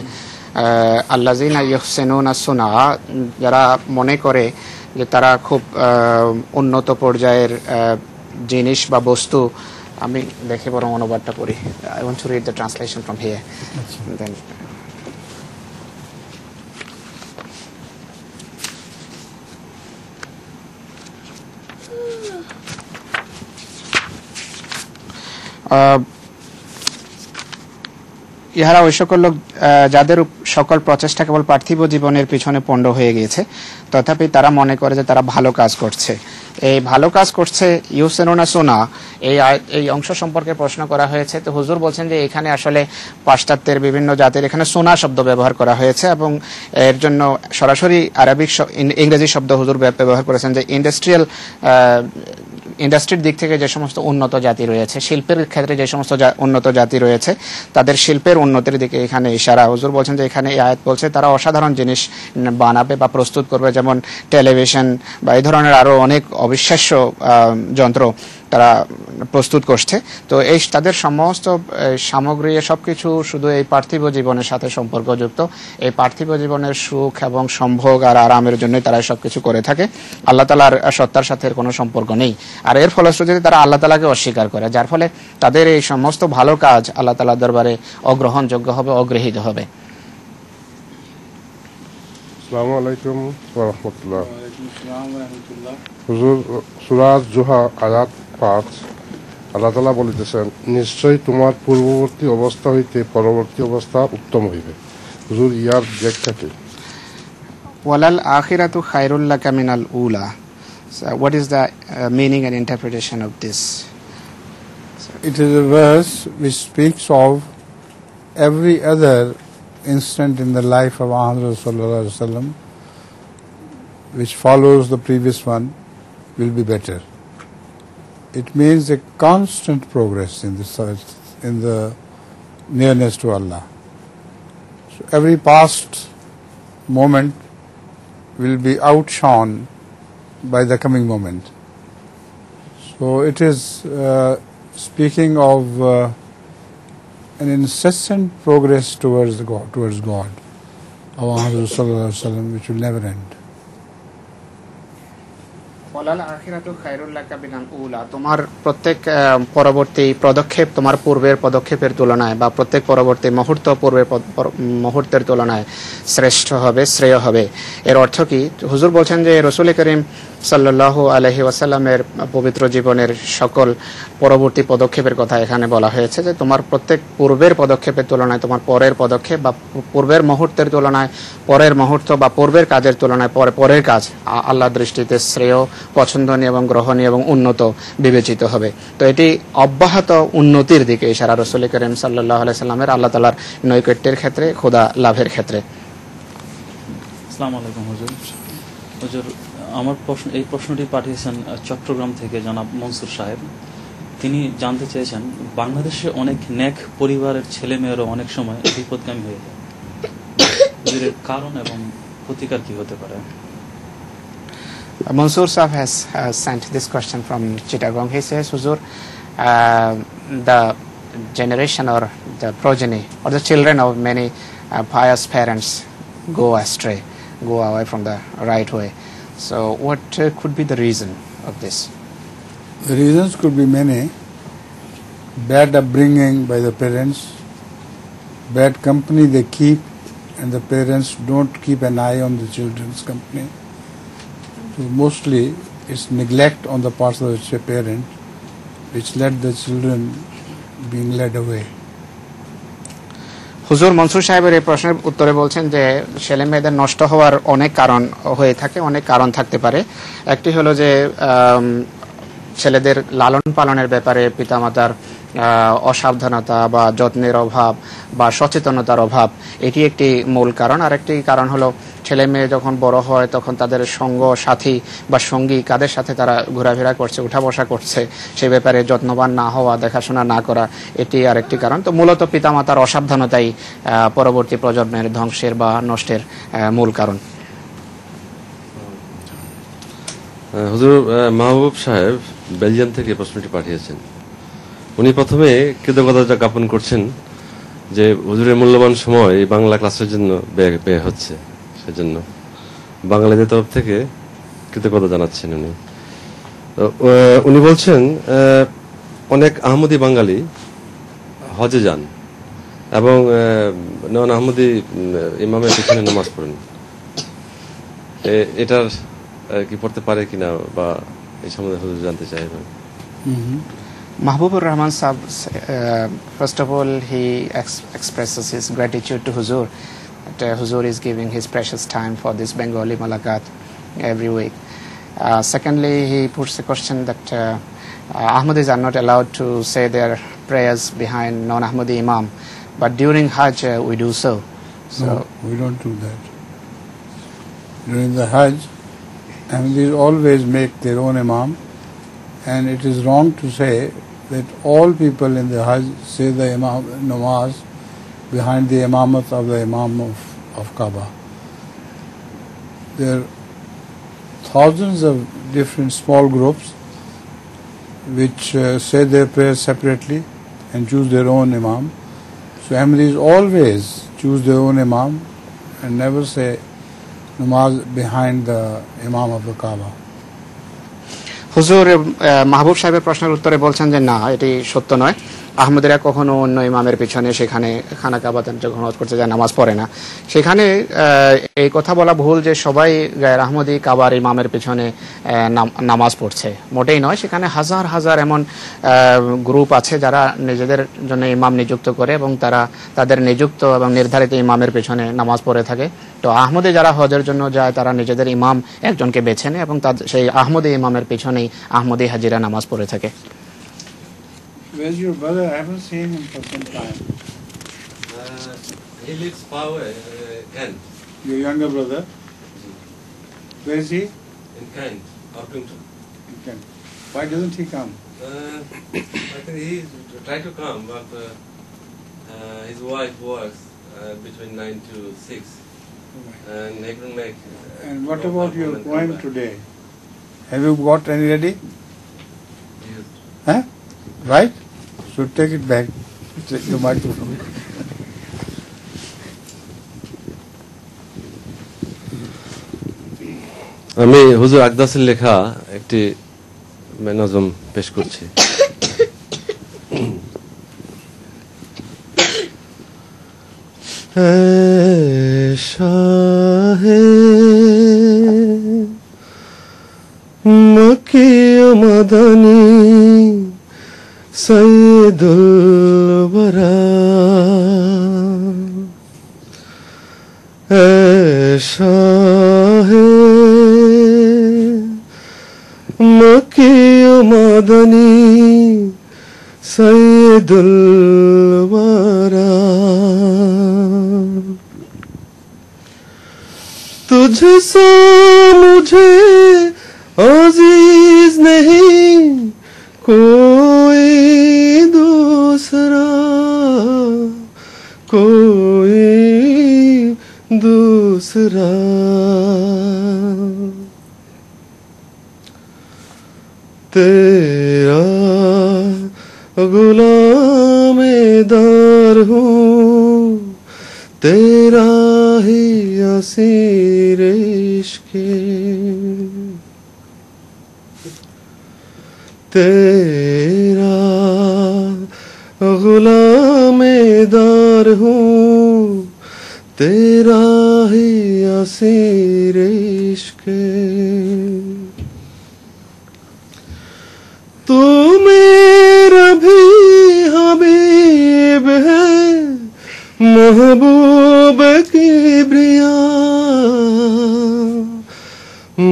আল্লাযিনা ইহসিনুনা সুনা, যারা মনে করে যে তারা খুব উন্নত পর্যায়ের জিনিস বা বস্তু। আমি দেখে বরং অনুবাদটা পড়ি। I want to read the translation from here. Then ইহারা ওই সকল লোক যাদের সকল প্রচেষ্টা কেবল পার্থিব জীবনের পিছনে পণ্ড হয়ে গিয়েছে, তথাপি তারা মনে করে যে তারা ভালো কাজ করছে। এই ভালো কাজ করছে ইউসেনুনা সোনা, এই অংশ সম্পর্কে প্রশ্ন করা হয়েছে। তো হুজুর বলছেন যে এখানে আসলে পাশ্চাত্যের বিভিন্ন জাতির এখানে সোনা শব্দ ব্যবহার করা হয়েছে, এবং এর জন্য সরাসরি ইংরেজি শব্দ হুজুর ব্যবহার করেছেন যে ইন্ডাস্ট্রির দিক থেকে যে সমস্ত উন্নত জাতি রয়েছে, শিল্পের ক্ষেত্রে যে সমস্ত উন্নত জাতি রয়েছে, তাদের শিল্পের উন্নতির দিকে এখানে ইশারা। হুজুর বলছেন যে এখানে এই আয়াত বলছে তারা অসাধারণ জিনিস বানাবে বা প্রস্তুত করবে, যেমন টেলিভিশন বা এই ধরনের আরো অনেক অবিশ্বাস্য যন্ত্র তারা প্রস্তুত করছে। তো এই তাদের সমস্ত সামগ্রী সবকিছু শুধু এই পার্থিব জীবনের সাথে সম্পর্কযুক্ত। এই পার্থিব জীবনের সুখ এবং সম্ভোগ আর আরামের জন্য তারা সবকিছু করে থাকে, আল্লাহ তাআলার সত্তার সাথে এর কোনো সম্পর্ক নেই। আর এর ফলশ্রুতিতে তারা আল্লাহ তাআলাকে অস্বীকার করে, যার ফলে তাদের এই সমস্ত ভালো কাজ আল্লাহ তাআলার দরবারে অগ্রহণযোগ্য হবে, অগৃহীত হবে। আসসালামু আলাইকুম ওয়া রাহমাতুল্লাহ। হুজুর সূরা জুহা আয়াত 5 আল্লাহ তাআলা বলিতেছেন, নিশ্চয়ই তোমার পূর্ববর্তী অবস্থা হইতে পরবর্তী অবস্থা উত্তম হইবে। হুজুর ইয়ার ব্যাখ্যা কি? ওয়ালাল আখিরাতু খায়রুল লাকা মিনাল উলা। So what is the meaning and interpretation of this? It is a verse which speaks of every other instant in the life of Muhammad sallallahu alaihi wasallam, which follows the previous one, will be better. It means a constant progress in the nearness to Allah. So every past moment will be outshone by the coming moment. So it is speaking of an incessant progress towards God, our Hazrat Sallallahu Alaihi Wasallam, which will never end. তোমার প্রত্যেক পরবর্তী পদক্ষেপ তোমার পূর্বের পদক্ষেপের তুলনায় বা প্রত্যেক পরবর্তী মুহূর্তের তুলনায় শ্রেষ্ঠ হবে, শ্রেয় হবে। এর অর্থ কি? হুজুর বলছেন যে রাসূল করিম সাল্লাল্লাহু আলাইহি ওয়াসাল্লামের পবিত্র জীবনের সকল পরবর্তী পদক্ষেপের কথা এখানে বলা হয়েছে, যে তোমার প্রত্যেক পূর্বের পদক্ষেপের তুলনায় তোমার পরের পদক্ষেপ বা পূর্বের মুহূর্তের তুলনায় পরের মুহূর্ত বা পূর্বের কাজের তুলনায় পরের কাজ আল্লাহর দৃষ্টিতে শ্রেয়, পছন্দনীয় এবং গ্রহণীয় এবং উন্নত বিবেচিত হবে। তো এটি অব্যাহত উন্নতির দিকে ইশারা রাসূল করিম সাল্লাল্লাহু আলাইহি সাল্লামের আল্লাহ তাআলার নৈকট্যের ক্ষেত্রে, খোদা লাভের ক্ষেত্রে। আসসালামু আলাইকুম হুজুর। হুজুর, আমার এই প্রশ্নটি পাঠিয়েছেন চট্টগ্রাম থেকে জনাব মনসুর সাহেব। তিনি জানতে চেয়েছেন, বাংলাদেশে অনেক নেক পরিবারের ছেলে মেয়েরও অনেক সময় বিপদগামী হয়ে যায়, এর কারণ এবং প্রতিকার কি হতে পারে? Mansoor Sahib has sent this question from Chittagong. He says, Huzur, the generation or the progeny or the children of many pious parents go astray, go away from the right way. So what could be the reason of this? The reasons could be many. Bad upbringing by the parents, bad company they keep, and the parents don't keep an eye on the children's company. So mostly it's neglect on the part of the parent which led the children being led away. হুজুর মনসুর সাহেবের এই প্রশ্নের উত্তরে বলছেন যে ছেলে মেয়েদের নষ্ট হওয়ার অনেক কারণ হয়ে থাকে, অনেক কারণ থাকতে পারে। একটি হলো যে ছেলেদের লালন পালনের ব্যাপারে পিতামাতার অসাবধানতা বা যত্নের অভাব বা সচেতনতার অভাব, এটি একটি মূল কারণ। আর একটি কারণ হলো ছেলে মেয়ে যখন বড় হয় তখন তাদের সঙ্গ সাথী বা সঙ্গী কাদের সাথে তারা ঘোরাফেরা করছে, উঠা বসা করছে, সে ব্যাপারে যত্নবান না হওয়া, দেখাশোনা না করা, এটি আরেকটি কারণ। তো মূলত পিতামাতার অসাবধানতাই পরবর্তী প্রজন্মের ধ্বংসের বা নষ্টের মূল কারণ। হুজুর, মাহবুব সাহেব বেলজিয়াম থেকে প্রশ্নটি পাঠিয়েছেন। উনি প্রথমে কৃতজ্ঞতা জ্ঞাপন করছেন যে হুজুরের মূল্যবান সময় বাংলা ক্লাসের জন্য ব্যয় হচ্ছে, সেজন্য বাঙালিদের তরফ থেকে কৃতজ্ঞতা জানাচ্ছেন উনি। উনি বলছেন অনেক আহমদি বাঙালি হজে যান এবং নন আহমদি ইমামের পিছনে নামাজ পড়েন, এটার কি পড়তে পারে কিনা বা এই সম্বন্ধে হুজুর জানতে চাইবেন। Mahbubur Rahman Sahib, first of all, he expresses his gratitude to Huzur. That Huzur is giving his precious time for this Bengali Malakat every week. Secondly, he puts the question that Ahmadis are not allowed to say their prayers behind non-Ahmadi Imam, but during Hajj we do so. No, we don't do that. During the Hajj, Ahmadis always make their own Imam, and it is wrong to say that all people in the Hajj say the Imam namaz behind the imamat of the Imam of Kaaba. There are thousands of different small groups which say their prayers separately and choose their own Imam. So Ahmadis always choose their own Imam and never say namaz behind the Imam of the Kaaba. হুজুর মাহবুব সাহেবের প্রশ্নের উত্তরে বলছেন যে না, এটি সত্য নয়। আহমদীরা কখনো অন্য ইমামের পিছনে সেখানে খানা কাবাতে যখন হজ করতে যায় নামাজ পড়ে না। সেখানে এই কথা বলা ভুল যে সবাই গায়ের আহমদী কাবার ইমামের পিছনে নামাজ পড়ছে, মোটেই নয়। সেখানে হাজার হাজার এমন গ্রুপ আছে যারা নিজেদের জন্য ইমাম নিযুক্ত করে এবং তারা তাদের নিযুক্ত এবং নির্ধারিত ইমামের পিছনে নামাজ পড়ে থাকে। তো আহমদী যারা হজের জন্য যায় তারা নিজেদের ইমাম একজনকে বেছে নেয় এবং সেই আহমদী ইমামের পিছনেই আহমদী হাজিরা নামাজ পড়ে থাকে। Where's your brother? I haven't seen him for some time. He lives far away, Kent. Your younger brother? Where is he? In Kent, Orpington. In Kent. Why doesn't he come? I think he tried to come, but his wife works between 9 to 6, And what about your poem today? Have you got any ready? Yes. Huh? Right? Should take it back. Take the microphone. আমি হুজুর আকদাসের লেখা একটি নজম পেশ করছি। শাহে মক্কি মাদানী সৈয়দুল বরা শাহে মক্কি মাদানী সৈয়দুল বরা तुझसे मुझे अजीज नहीं कोई दूसरा तेरा गुलामेदार हूँ तेरा ही असीर इश्क़े तेरा गुलामेदार हूँ तेरा ही असीर इश्क़े तू मेरा भी हबीब है महबूब किब्रिया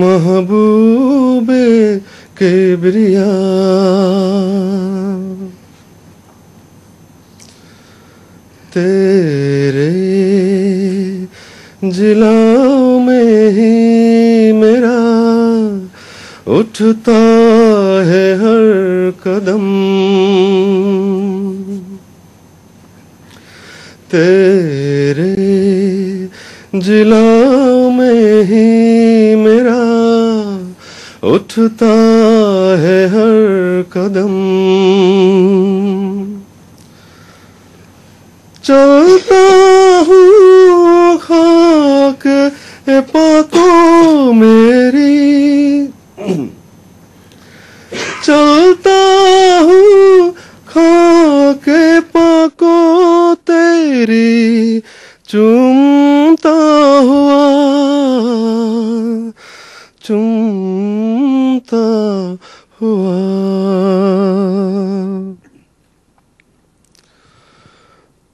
महबूब किब्रिया तेरे जिलाओं में ही मेरा उठता है हर कदम तेरे जिलाओं में ही मेरा उठता है हर कदम चलता हूँ खाक पातों मेरी चलता हूँ खाक पाको तेरी चूमता हुआ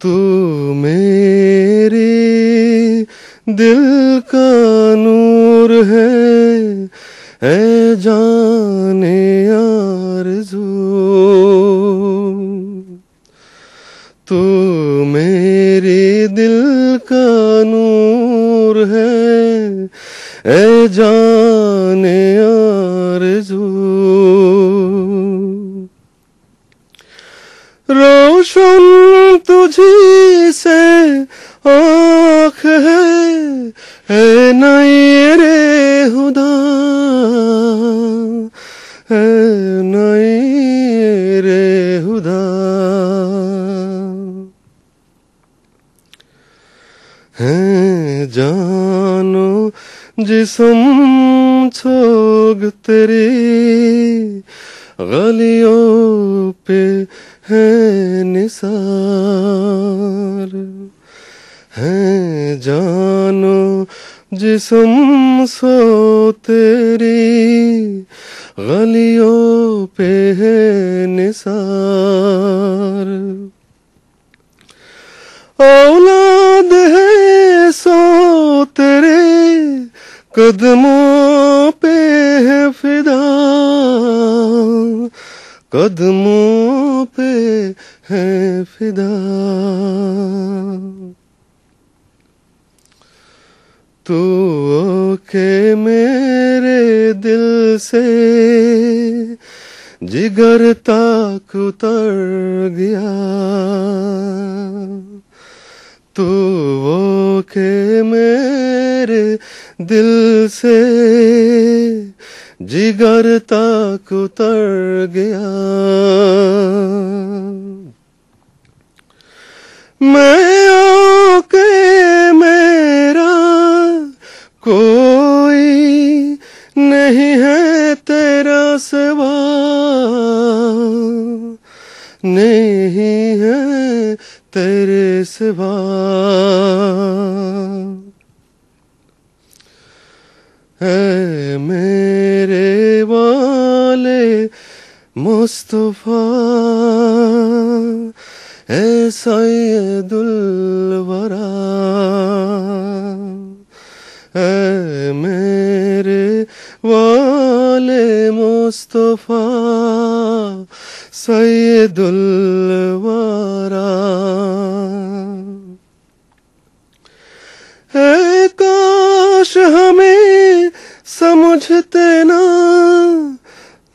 तू मेरे दिल का नूर है जाने आरज़ू तू मेरे दिल का नूर है जाने आरज़ू रोशन तुझी से आँख है नई रे खुदा है नई रे खुदा है जानो जिस्म छोग तेरी गलियों पे है निसार है जानो जिस्म सो तेरी गलियों पे है निसार औलाद है सो तेरे कदमों पे है फिदा कदमों पे है फिदा तू के मेरे दिल से जिगर तक उतर गया तू वो के मेरे दिल से जिगर तक उतर गया। मैं ओके मेरा कोई नहीं है तेरा सिवा, नहीं है तेरे सिवा। है मेरे वाले मुस्तफा, है सैयदुल वरा, है मेरे वाले मुस्तफा सैयदुल वरा। है काश हमें समझते ना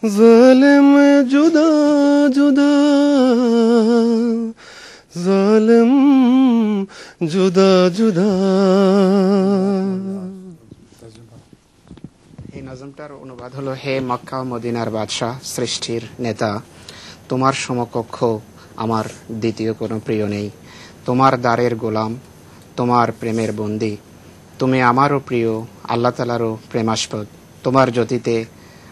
ज़ालिम जुदा जुदा, ज़ालिम जुदा जुदा। এই নজমটার অনুবাদ হলো, হে মক্কা ও মদিনার বাদশাহ, সৃষ্টির নেতা, তোমার সমকক্ষ আমার দ্বিতীয় কোনো প্রিয় নেই। তোমার দ্বারের গোলাম, তোমার প্রেমের বন্দী, তুমি আমারও প্রিয়, আল্লাহ তাআলারও প্রেমাস্পদ। তোমার জ্যোতিতে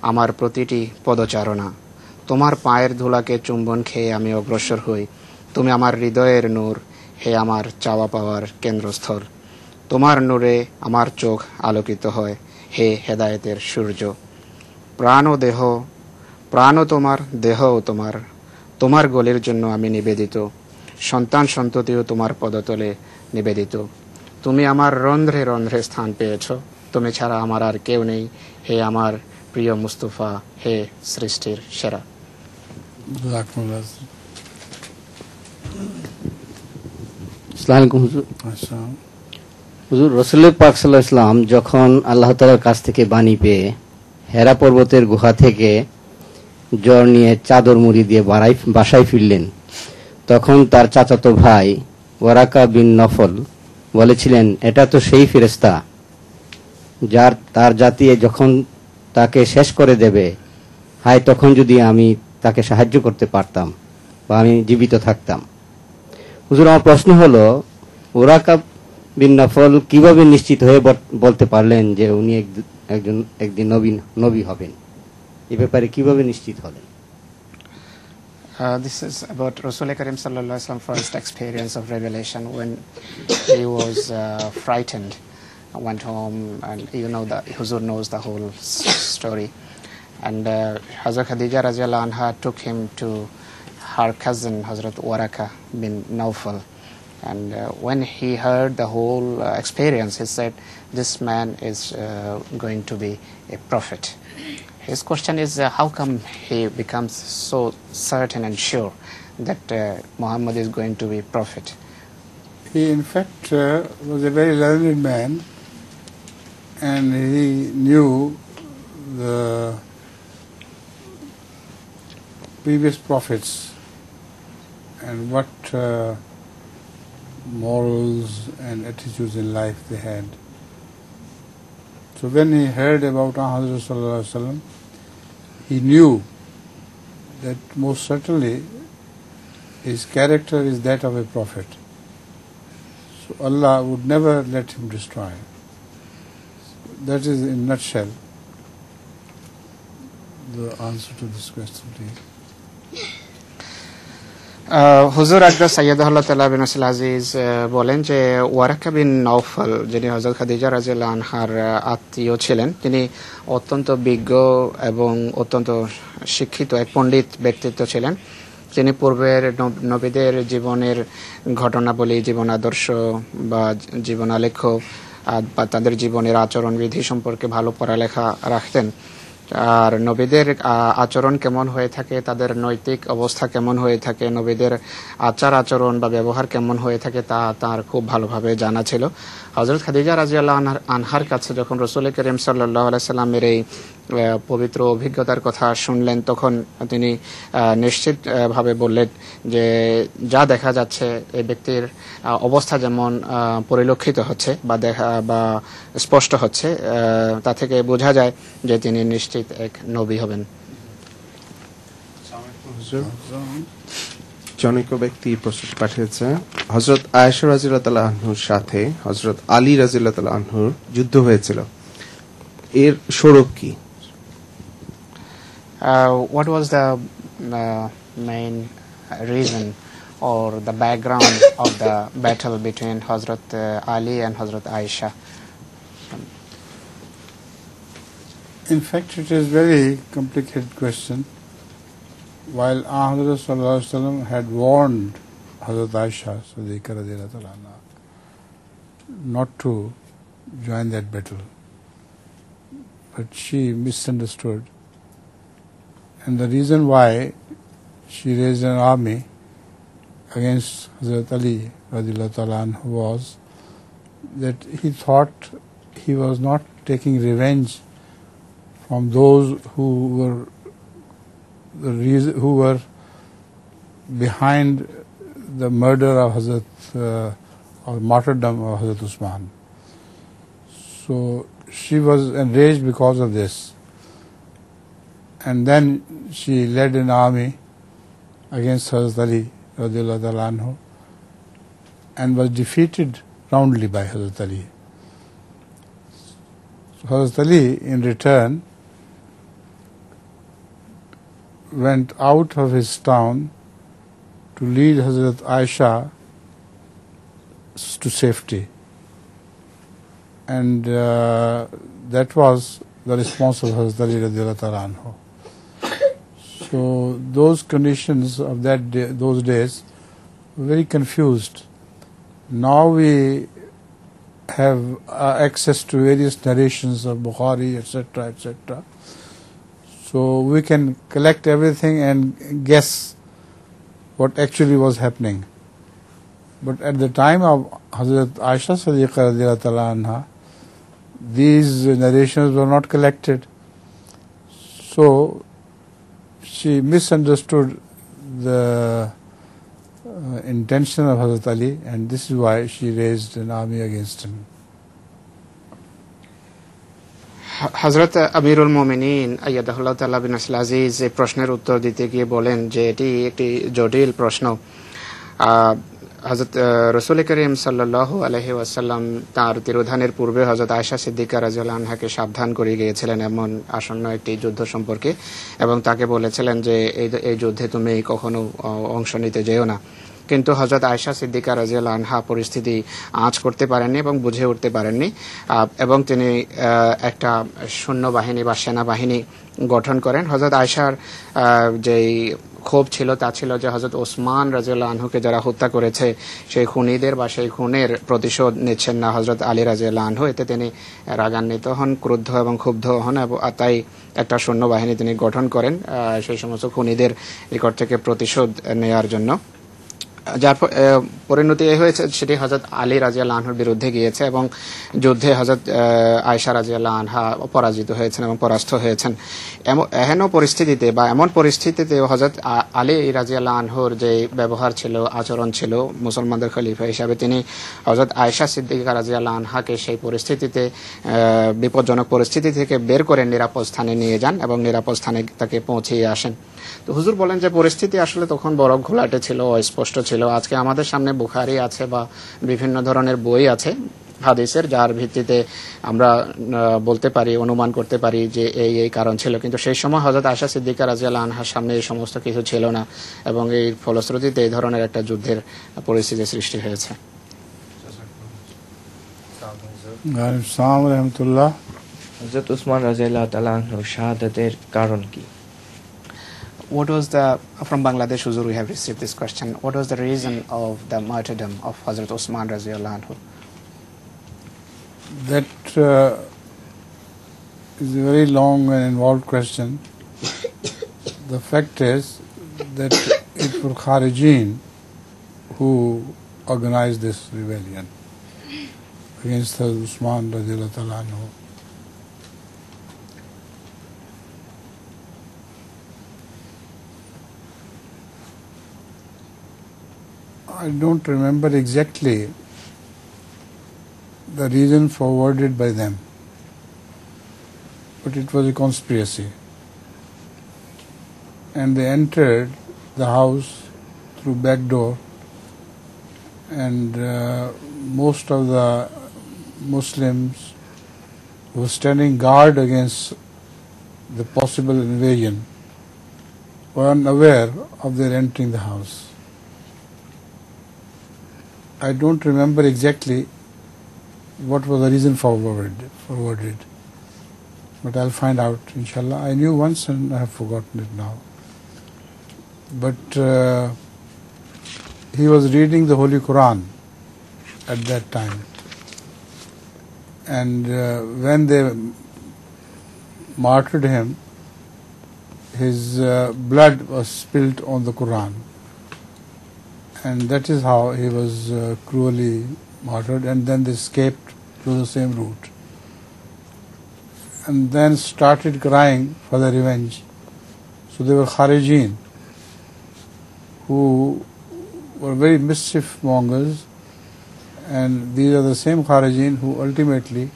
আমার প্রতিটি পদচারণা, তোমার পায়ের ধুলাকে চুম্বন খেয়ে আমি অগ্রসর হই। তুমি আমার হৃদয়ের নূর, হে আমার চাওয়া পাওয়ার কেন্দ্রস্থল। তোমার নূরে আমার চোখ আলোকিত হয়, হে হেদায়েতের সূর্য। প্রাণ ও দেহ, প্রাণও তোমার, দেহও তোমার, তোমার গলির জন্য আমি নিবেদিত। সন্তান সন্ততিও তোমার পদতলে নিবেদিত। তুমি আমার রন্ধ্রে রন্ধ্রে স্থান পেয়েছ, তুমি ছাড়া আমার আর কেউ নেই, হে আমার প্রিয় মুস্তাফা, হে সৃষ্টির সেরা। হুজুর, রাসূলুল্লাহ পাক সাল্লাল্লাহু আলাইহি ওয়াসাল্লাম যখন আল্লাহ তাআলার কাছ থেকে বাণী পেয়ে হেরা পর্বতের গুহা থেকে জ্বর নিয়ে চাদর মুড়ি দিয়ে বাসায় ফিরলেন, তখন তার চাচাতো ভাই ওয়ারাকা বিন নফল বলেছিলেন, এটা তো সেই ফেরেশতা যার তার জাতি যখন তাকে শেষ করে দেবে, হায় তখন যদি আমি তাকে সাহায্য করতে পারতাম বা আমি জীবিত থাকতাম। হুজুর, আমার প্রশ্ন হলো, ওয়ারাকা বিন নফল কিভাবে নিশ্চিত হয়ে বলতে পারলেন যে উনি একদিন নবী হবেন? এই ব্যাপারে কিভাবে নিশ্চিত হলেন? This is about Rasul Karim Sallallahu Alaihi Wasallam first experience of revelation when he was frightened, went home, and you know that Huzur knows the whole story. And Hazrat Khadija Radhiyallahu Anha took him to her cousin Hazrat Waraka bin Nawfal. And when he heard the whole experience, he said, this man is going to be a prophet. His question is, how come he becomes so certain and sure that Muhammad is going to be prophet? He in fact was a very learned man, and he knew the previous prophets and what morals and attitudes in life they had. So when he heard about Hazrat Sallallahu Alaihi Wasallam, he knew that most certainly his character is that of a prophet. So Allah would never let him destroy. That is in a nutshell the answer to this question, please. হুজুর আকরাম সাইয়্যিদুল্লাহ তাআলা বিন আল আজিজ বলেন যে Waraqa bin Nawfal, যিনি হযরত খাদিজা রাদিয়াল্লাহু আনহার আত্মীয় ছিলেন, তিনি অত্যন্ত বিজ্ঞ এবং অত্যন্ত শিক্ষিত এক পণ্ডিত ব্যক্তিত্ব ছিলেন। তিনি পূর্বের নবীদের জীবনের ঘটনাবলী, জীবন আদর্শ বা জীবনালেখ্য বা তাদের জীবনের আচরণবিধি সম্পর্কে ভালো পড়ালেখা রাখতেন। আর নবীদের আচরণ কেমন হয়ে থাকে, তাদের নৈতিক অবস্থা কেমন হয়ে থাকে, নবীদের আচার আচরণ বা ব্যবহার কেমন হয়ে থাকে তা তার খুব ভালোভাবে জানা ছিল। হযরত খাদিজা রাদিয়াল্লাহু আনহার কাছে যখন রাসূল করিম সাল্লাল্লাহু আলাইহি সাল্লামের এই পবিত্র অভিজ্ঞতার কথা শুনলেন তখন তিনি নিশ্চিত ভাবে বললেন যে যা দেখা যাচ্ছে এই ব্যক্তির অবস্থা যেমন পরিলক্ষিত হচ্ছে বা স্পষ্ট হচ্ছে তা থেকে বোঝা যায় যে তিনি নিশ্চিত এক নবী হবেন। জনৈক ব্যক্তি প্রশ্ন পাঠিয়েছে, হযরত আয়েশা রাদিয়াল্লাহু আনহুর সাথে হযরত আলী রাদিয়াল্লাহু আনহুর যুদ্ধ হয়েছিল, এর স্বরূপ কি? What was the main reason or the background of the battle between Hazrat Ali and Hazrat Aisha? In fact, it is very complicated question. While Hazrat Sallallahu Alaihi Wasallam had warned Hazrat Aisha Siddiqa radhiyallahu anha not to join that battle, but she misunderstood, and the reason why she raised an army against Hazrat Ali radhiyallahu anhu was that he thought he was not taking revenge from those who were behind the murder of Hazrat or martyrdom of Hazrat Usman. So she was enraged because of this, and then she led an army against Hazrat Ali radhiyallahu anhu and was defeated roundly by Hazrat Ali. So Hazrat Ali in return went out of his town to lead Hazrat Aisha to safety, and that was the response of Hazrat Ali radhiyallahu anhu. So those conditions of those days were very confused. Now we have access to various narrations of Bukhari, etc., etc. So we can collect everything and guess what actually was happening. But at the time of Hazrat Aisha Siddiqa radhiyallahu anha, these narrations were not collected. So she misunderstood the intention of Hazrat Ali, and this is why she raised an army against him. হযরত আমিরুল মুমিনিন আইয়াদাহুল্লাহ তাআলা বিন আসল আজিজ এই প্রশ্নের উত্তর দিতে গিয়ে বলেন যে এটি একটি জটিল প্রশ্ন। হযরত রাসূল করিম সাল্লাল্লাহু আলাইহি ওয়াসাল্লাম তার তিরোধানের পূর্বে হযরত আয়েশা সিদ্দিকা রাদিয়াল্লাহু আনহাকে সাবধান করে গিয়েছিলেন এমন আসন্ন একটি যুদ্ধ সম্পর্কে, এবং তাকে বলেছিলেন যে এই যুদ্ধে তুমি কখনো অংশ নিতে যেও না। কিন্তু হযরত আয়েশা সিদ্দিকা রাদিয়াল্লাহু আনহা পরিস্থিতি আঁচ করতে পারেননি এবং বুঝে উঠতে পারেননি, এবং তিনি একটা সৈন্যবাহিনী বা সেনাবাহিনী গঠন করেন। হযরত আয়েশার যেই ক্ষোভ ছিল তা ছিল যে হযরত ওসমান রাদিয়াল্লাহু আনহুকে যারা হত্যা করেছে সেই খুনিদের বা সেই খুনের প্রতিশোধ নিচ্ছেন না হযরত আলী রাদিয়াল্লাহু আনহু। এতে তিনি রাগান্বিত হন, ক্রুদ্ধ এবং ক্ষুব্ধ হন, এবং তাই একটা সৈন্যবাহিনী তিনি গঠন করেন সেই সমস্ত খুনিদের নিকট থেকে প্রতিশোধ নেয়ার জন্য। যার পরিণতি এই হয়েছে সেটি হযরত আলী রাদিয়াল্লাহু আনহুর বিরুদ্ধে গিয়েছে, এবং যুদ্ধে হযরত আয়েশা রাদিয়াল্লাহু আনহা পরাজিত হয়েছেন এবং পরাস্ত হয়েছেন। এমন পরিস্থিতিতে হযরত আলী রাদিয়াল্লাহু আনহুর যে ব্যবহার ছিল, আচরণ ছিল মুসলমানদের খলিফা হিসাবে, তিনি হযরত আয়েশা সিদ্দিকা রাদিয়াল্লাহু আনহাকে সেই পরিস্থিতিতে বিপজ্জনক পরিস্থিতি থেকে বের করে নিরাপদ স্থানে নিয়ে যান এবং নিরাপদ স্থানে তাকে পৌঁছিয়ে আসেন। তো হুজুর বলেন যে পরিস্থিতি আসলে তখন বড় ঘোলাটে ছিল, অস্পষ্ট ছিল। আজকে আমাদের সামনে বুখারী আছে বা বিভিন্ন ধরনের বই আছে হাদিসের, যার ভিত্তিতে আমরা বলতে পারি, অনুমান করতে পারি যে এই কারণ ছিল। কিন্তু সেই সময় হযরত আয়েশা সিদ্দিকা রাদিয়াল্লাহু আনহার সামনে এই সমস্ত কিছু ছিল না, এবং এই ফলশ্রুতিতে এই ধরনের একটা যুদ্ধের পরিস্থিতি সৃষ্টি হয়েছে। আসসালামু আলাইকুম রাহমাতুল্লাহ। হযরত উসমান রাদিয়াল্লাহু তাআলা আনহুর শাহাদাতের কারণ কি? What was from Bangladesh, Huzur, we have received this question. What was the reason of the martyrdom of Hazrat Usman radhiyallahu anhu? That is a very long and involved question. The fact is that it were Kharijin who organized this rebellion against Hazrat Usman radhiyallahu anhu. I don't remember exactly the reason forwarded by them, but it was a conspiracy. And they entered the house through back door, and most of the Muslims who were standing guard against the possible invasion were unaware of their entering the house. I don't remember exactly what was the reason forwarded, but I'll find out, inshallah. I knew once and I have forgotten it now. But he was reading the Holy Quran at that time, and when they martyred him, his blood was spilt on the Quran, and that is how he was cruelly martyred, and then they escaped through the same route and then started crying for the revenge. So they were Kharijin, who were very mischief mongers, and these are the same Kharijin who ultimately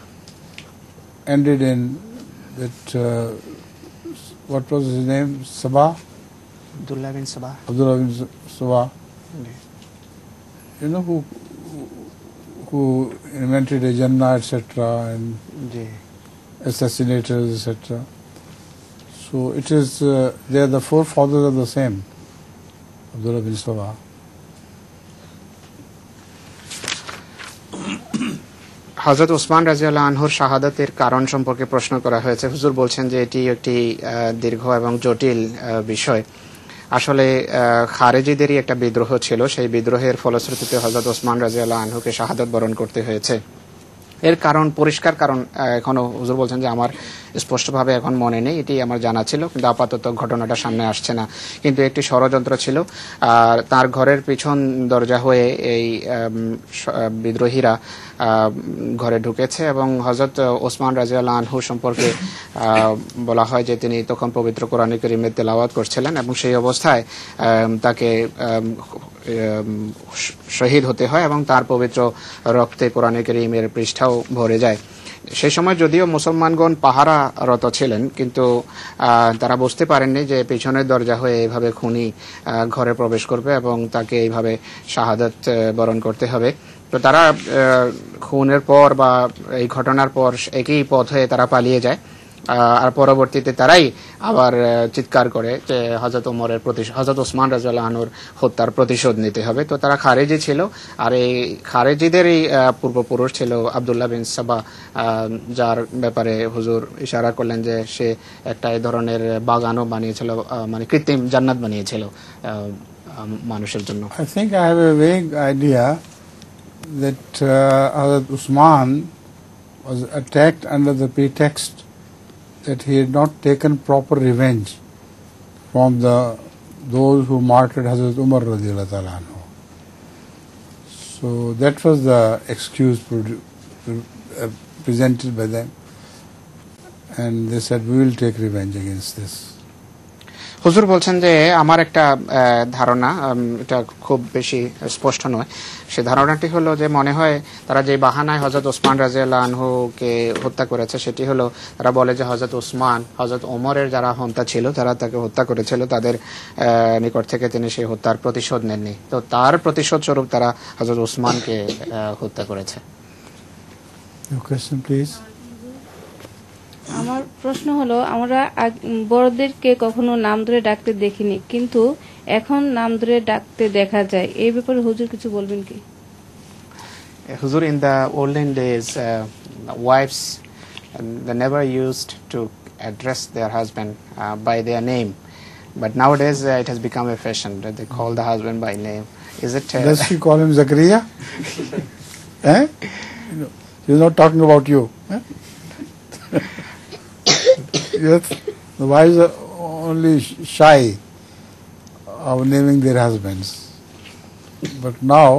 ended in that, what was his name, Sabah? Abdullah bin Sabah. Abdullah bin Sabah. You know, who invented a Jannah, etc., and assassinators, etc. So it is, they are the forefathers of the same, Abdullah bin Sabah. হযরত ওসমান রাদিয়াল্লাহু আনহুর শাহাদাতের কারণ সম্পর্কে প্রশ্ন করা হয়েছে। হুজুর বলছেন যে এটি একটি দীর্ঘ এবং জটিল বিষয়। আসলে খারেজিদেরই একটা বিদ্রোহ ছিল, সেই বিদ্রোহের ফলশ্রুতিতে হযরত ওসমান রাদিয়াল্লাহু আনহুকে শাহাদাত বরণ করতে হয়েছে। এর কারণ, পরিষ্কার কারণ এখনো হুজুর বলছেন যে আমার স্পষ্টভাবে এখন মনে নেই, এটি আমার জানা ছিল, কিন্তু আপাতত ঘটনাটা সামনে আসছে না। কিন্তু একটি ষড়যন্ত্র ছিল, আর তার ঘরের পিছন দরজা হয়ে এই বিদ্রোহীরা ঘরে ঢুকেছে এবং হযরত ওসমান রাদিয়াল্লাহু আনহু সম্পর্কে বলা হয় যে তিনি তখন পবিত্র কোরআন কারীমের তেলাওয়াত করছিলেন এবং সেই অবস্থায় তাকে শহীদ হতে হয় এবং তার পবিত্র রক্তে কোরআন কারীমের পৃষ্ঠাও ভরে যায়। সেই সময় যদিও মুসলমানগণ পাহারারত ছিলেন, কিন্তু তারা বুঝতে পারেননি যে পিছনের দরজা হয়ে এইভাবে খুনি ঘরে প্রবেশ করবে এবং তাকে এইভাবে শাহাদাত বরণ করতে হবে। তো তারা খুনের পর বা এই ঘটনার পর একই পথ হয়ে তারা পালিয়ে যায়, আর পরবর্তীতে তারাই আবার চিৎকার করে যে হযরত ওসমান রাদিয়াল্লাহু আনহুর হত্যার প্রতিশোধ নিতে হবে। তো তারা খারেজি ছিল, আর এই খারেজিদেরই পূর্বপুরুষ ছিল আব্দুল্লাহ বিন সাবা, যার ব্যাপারে হুজুর ইশারা করলেন যে সে একটা এই ধরনের বাগানও বানিয়েছিল, মানে কৃত্রিম জান্নাত বানিয়েছিল মানুষের জন্য। I think I have a vague idea that Hazrat Usman was attacked under the pretext that he had not taken proper revenge from those who martyred Hazrat Umar radiyallahu ta'ala anhu. So that was the excuse presented by them, and they said we will take revenge against this. হুজুর বলছেন যে আমার একটা ধারণা, এটা খুব বেশি স্পষ্ট নয়, সে ধারণাটি হলো যে মনে হয় তারা যে বাহানায় হযরত ওসমান রাদিয়াল্লাহু আনহুকে হত্যা করেছে সেটি হলো তারা বলে যে হযরত ওসমান হযরত ওমরের যারা হন্তা ছিল তারা তাকে হত্যা করেছিল, তাদের নিকট থেকে তিনি সেই হত্যার প্রতিশোধ নেননি, তো তার প্রতিশোধ স্বরূপ তারা হযরত ওসমানকে হত্যা করেছে। Your question please. আমার প্রশ্ন হলো, আমরা বড়দেরকে কখনো নাম ধরে ডাকতে দেখিনি, কিন্তু এখন নাম ধরে ডাকতে দেখা যায়, এই ব্যাপারে হুজুর কিছু বলবেন কি? হুজুর, in the olden days wives they never used to address their husband by their name, but nowadays it has become a fashion that they call the husband by name. Is it does she call him Zakaria? Eh? She's not talking about you. Yes, the wives are only shy of naming their husbands, but now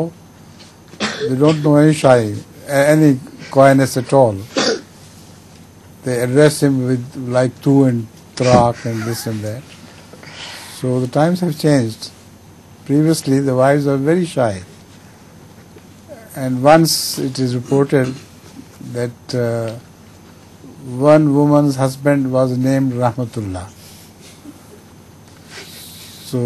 they don't know any coyness at all. They address him with like tu and trak and this and that. So the times have changed. Previously the wives were very shy. And once it is reported that one woman's husband was named Rahmatullah. So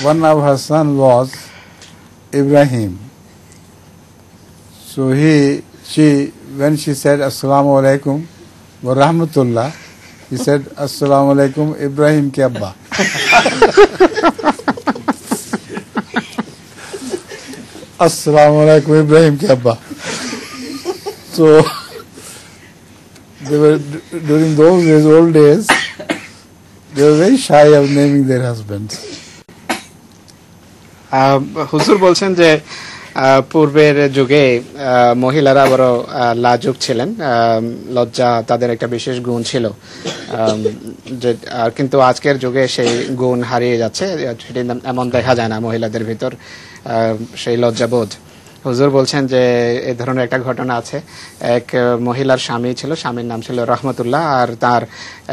one of her son was Ibrahim. So when she said Assalamu alaikum wa rahmatullah, he said Assalamu alaikum Ibrahim ke abba. Assalamu alaikum Ibrahim ke abba. So they were during those days, old days, they were very shy of naming their husbands. হুজুর বলছেন যে পূর্বের যুগে মহিলারা বড় লাজুক ছিলেন, লজ্জা তাদের একটা বিশেষ গুণ ছিল, কিন্তু আজকের যুগে সেই গুণ হারিয়ে যাচ্ছে, সেটি এমন দেখা যায় না মহিলাদের ভিতর সেই লজ্জাবোধ। হুজুর বলছেন যে এই ধরনের একটা ঘটনা আছে, এক মহিলার স্বামী ছিল, স্বামীর নাম ছিল রহমতুল্লাহ, আর তার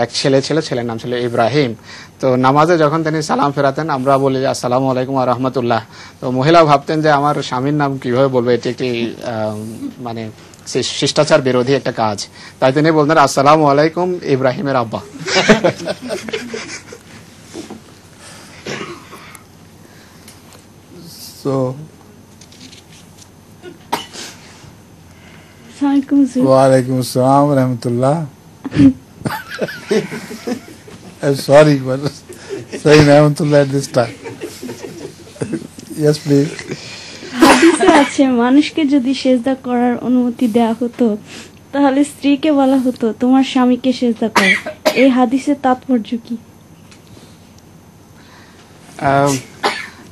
এক ছেলে ছিল, ছেলের নাম ছিল ইব্রাহিম। তো নামাজে যখন তিনি সালাম ফেরাতেন, আমরা বলি আসসালামু আলাইকুম ওয়া রাহমাতুল্লাহ, তো মহিলা ভাবতেন যে আমার স্বামীর নাম কিভাবে বলবো, এটি একটি মানে শিষ্টাচার বিরোধী একটা কাজ, তাই তিনি বলতেন আসসালামু আলাইকুম ইব্রাহিমের আব্বা। So Walaikum assalam wa rahmatullah. I'm sorry, but saying rahmatullah at this time. Yes, please. হাদিসে আছে মানুষকে যদি সেজদা করার অনুমতি দেয়া হতো তাহলে স্ত্রীকে বলা হতো তোমার স্বামীকে সেজদা করো। এই হাদিসের তাৎপর্য কি?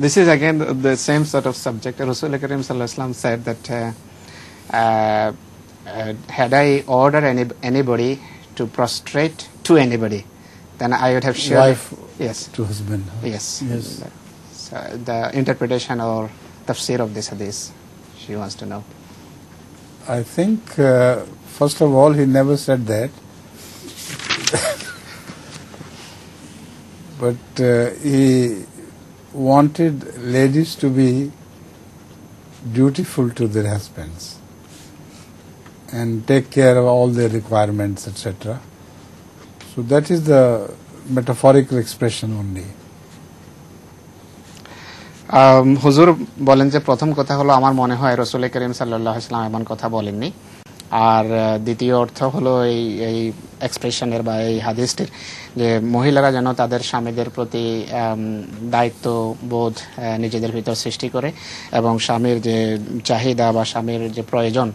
This is again the same sort of subject. Rasul Karim Sallallahu Alaihi Wasallam said that had I ordered anybody to prostrate to anybody, then I would have shared. Wife yes. To husband. Yes. Yes. So the interpretation or tafsir of this hadith, she wants to know. I think first of all he never said that, but he wanted ladies to be dutiful to their husbands and take care of all their requirements, etc. So that is the metaphorical expression only. হুজুর বলেন যে প্রথম কথা হলো আমার মনে হয় রাসূল করিম সাল্লাল্লাহু আলাইহি ওয়াসাল্লাম এমন কথা বলেননি, আর দ্বিতীয় অর্থ হলো এই এক্সপ্রেশনের বা এই হাদিসটির যে মহিলারা যেন তাদের স্বামীদের প্রতি দায়িত্ববোধ নিজেদের ভিতর সৃষ্টি করে এবং স্বামীর যে চাহিদা বা স্বামীর যে প্রয়োজন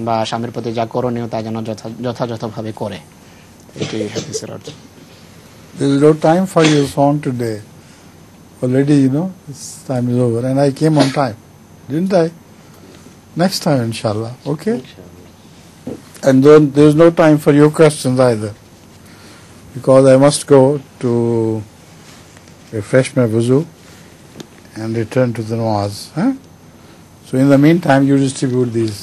বা স্বামীর প্রতি যা করণীয় তা যেন যথাযথভাবে করে, এটি হাদিসের অর্থ। There is no time for your song today. Already, this time is over, and I came on time, didn't I? Next time, inshallah. Okay? And then there is no time for your questions either, because I must go to refresh my wuzu and return to the namaz. So in the meantime, you distribute these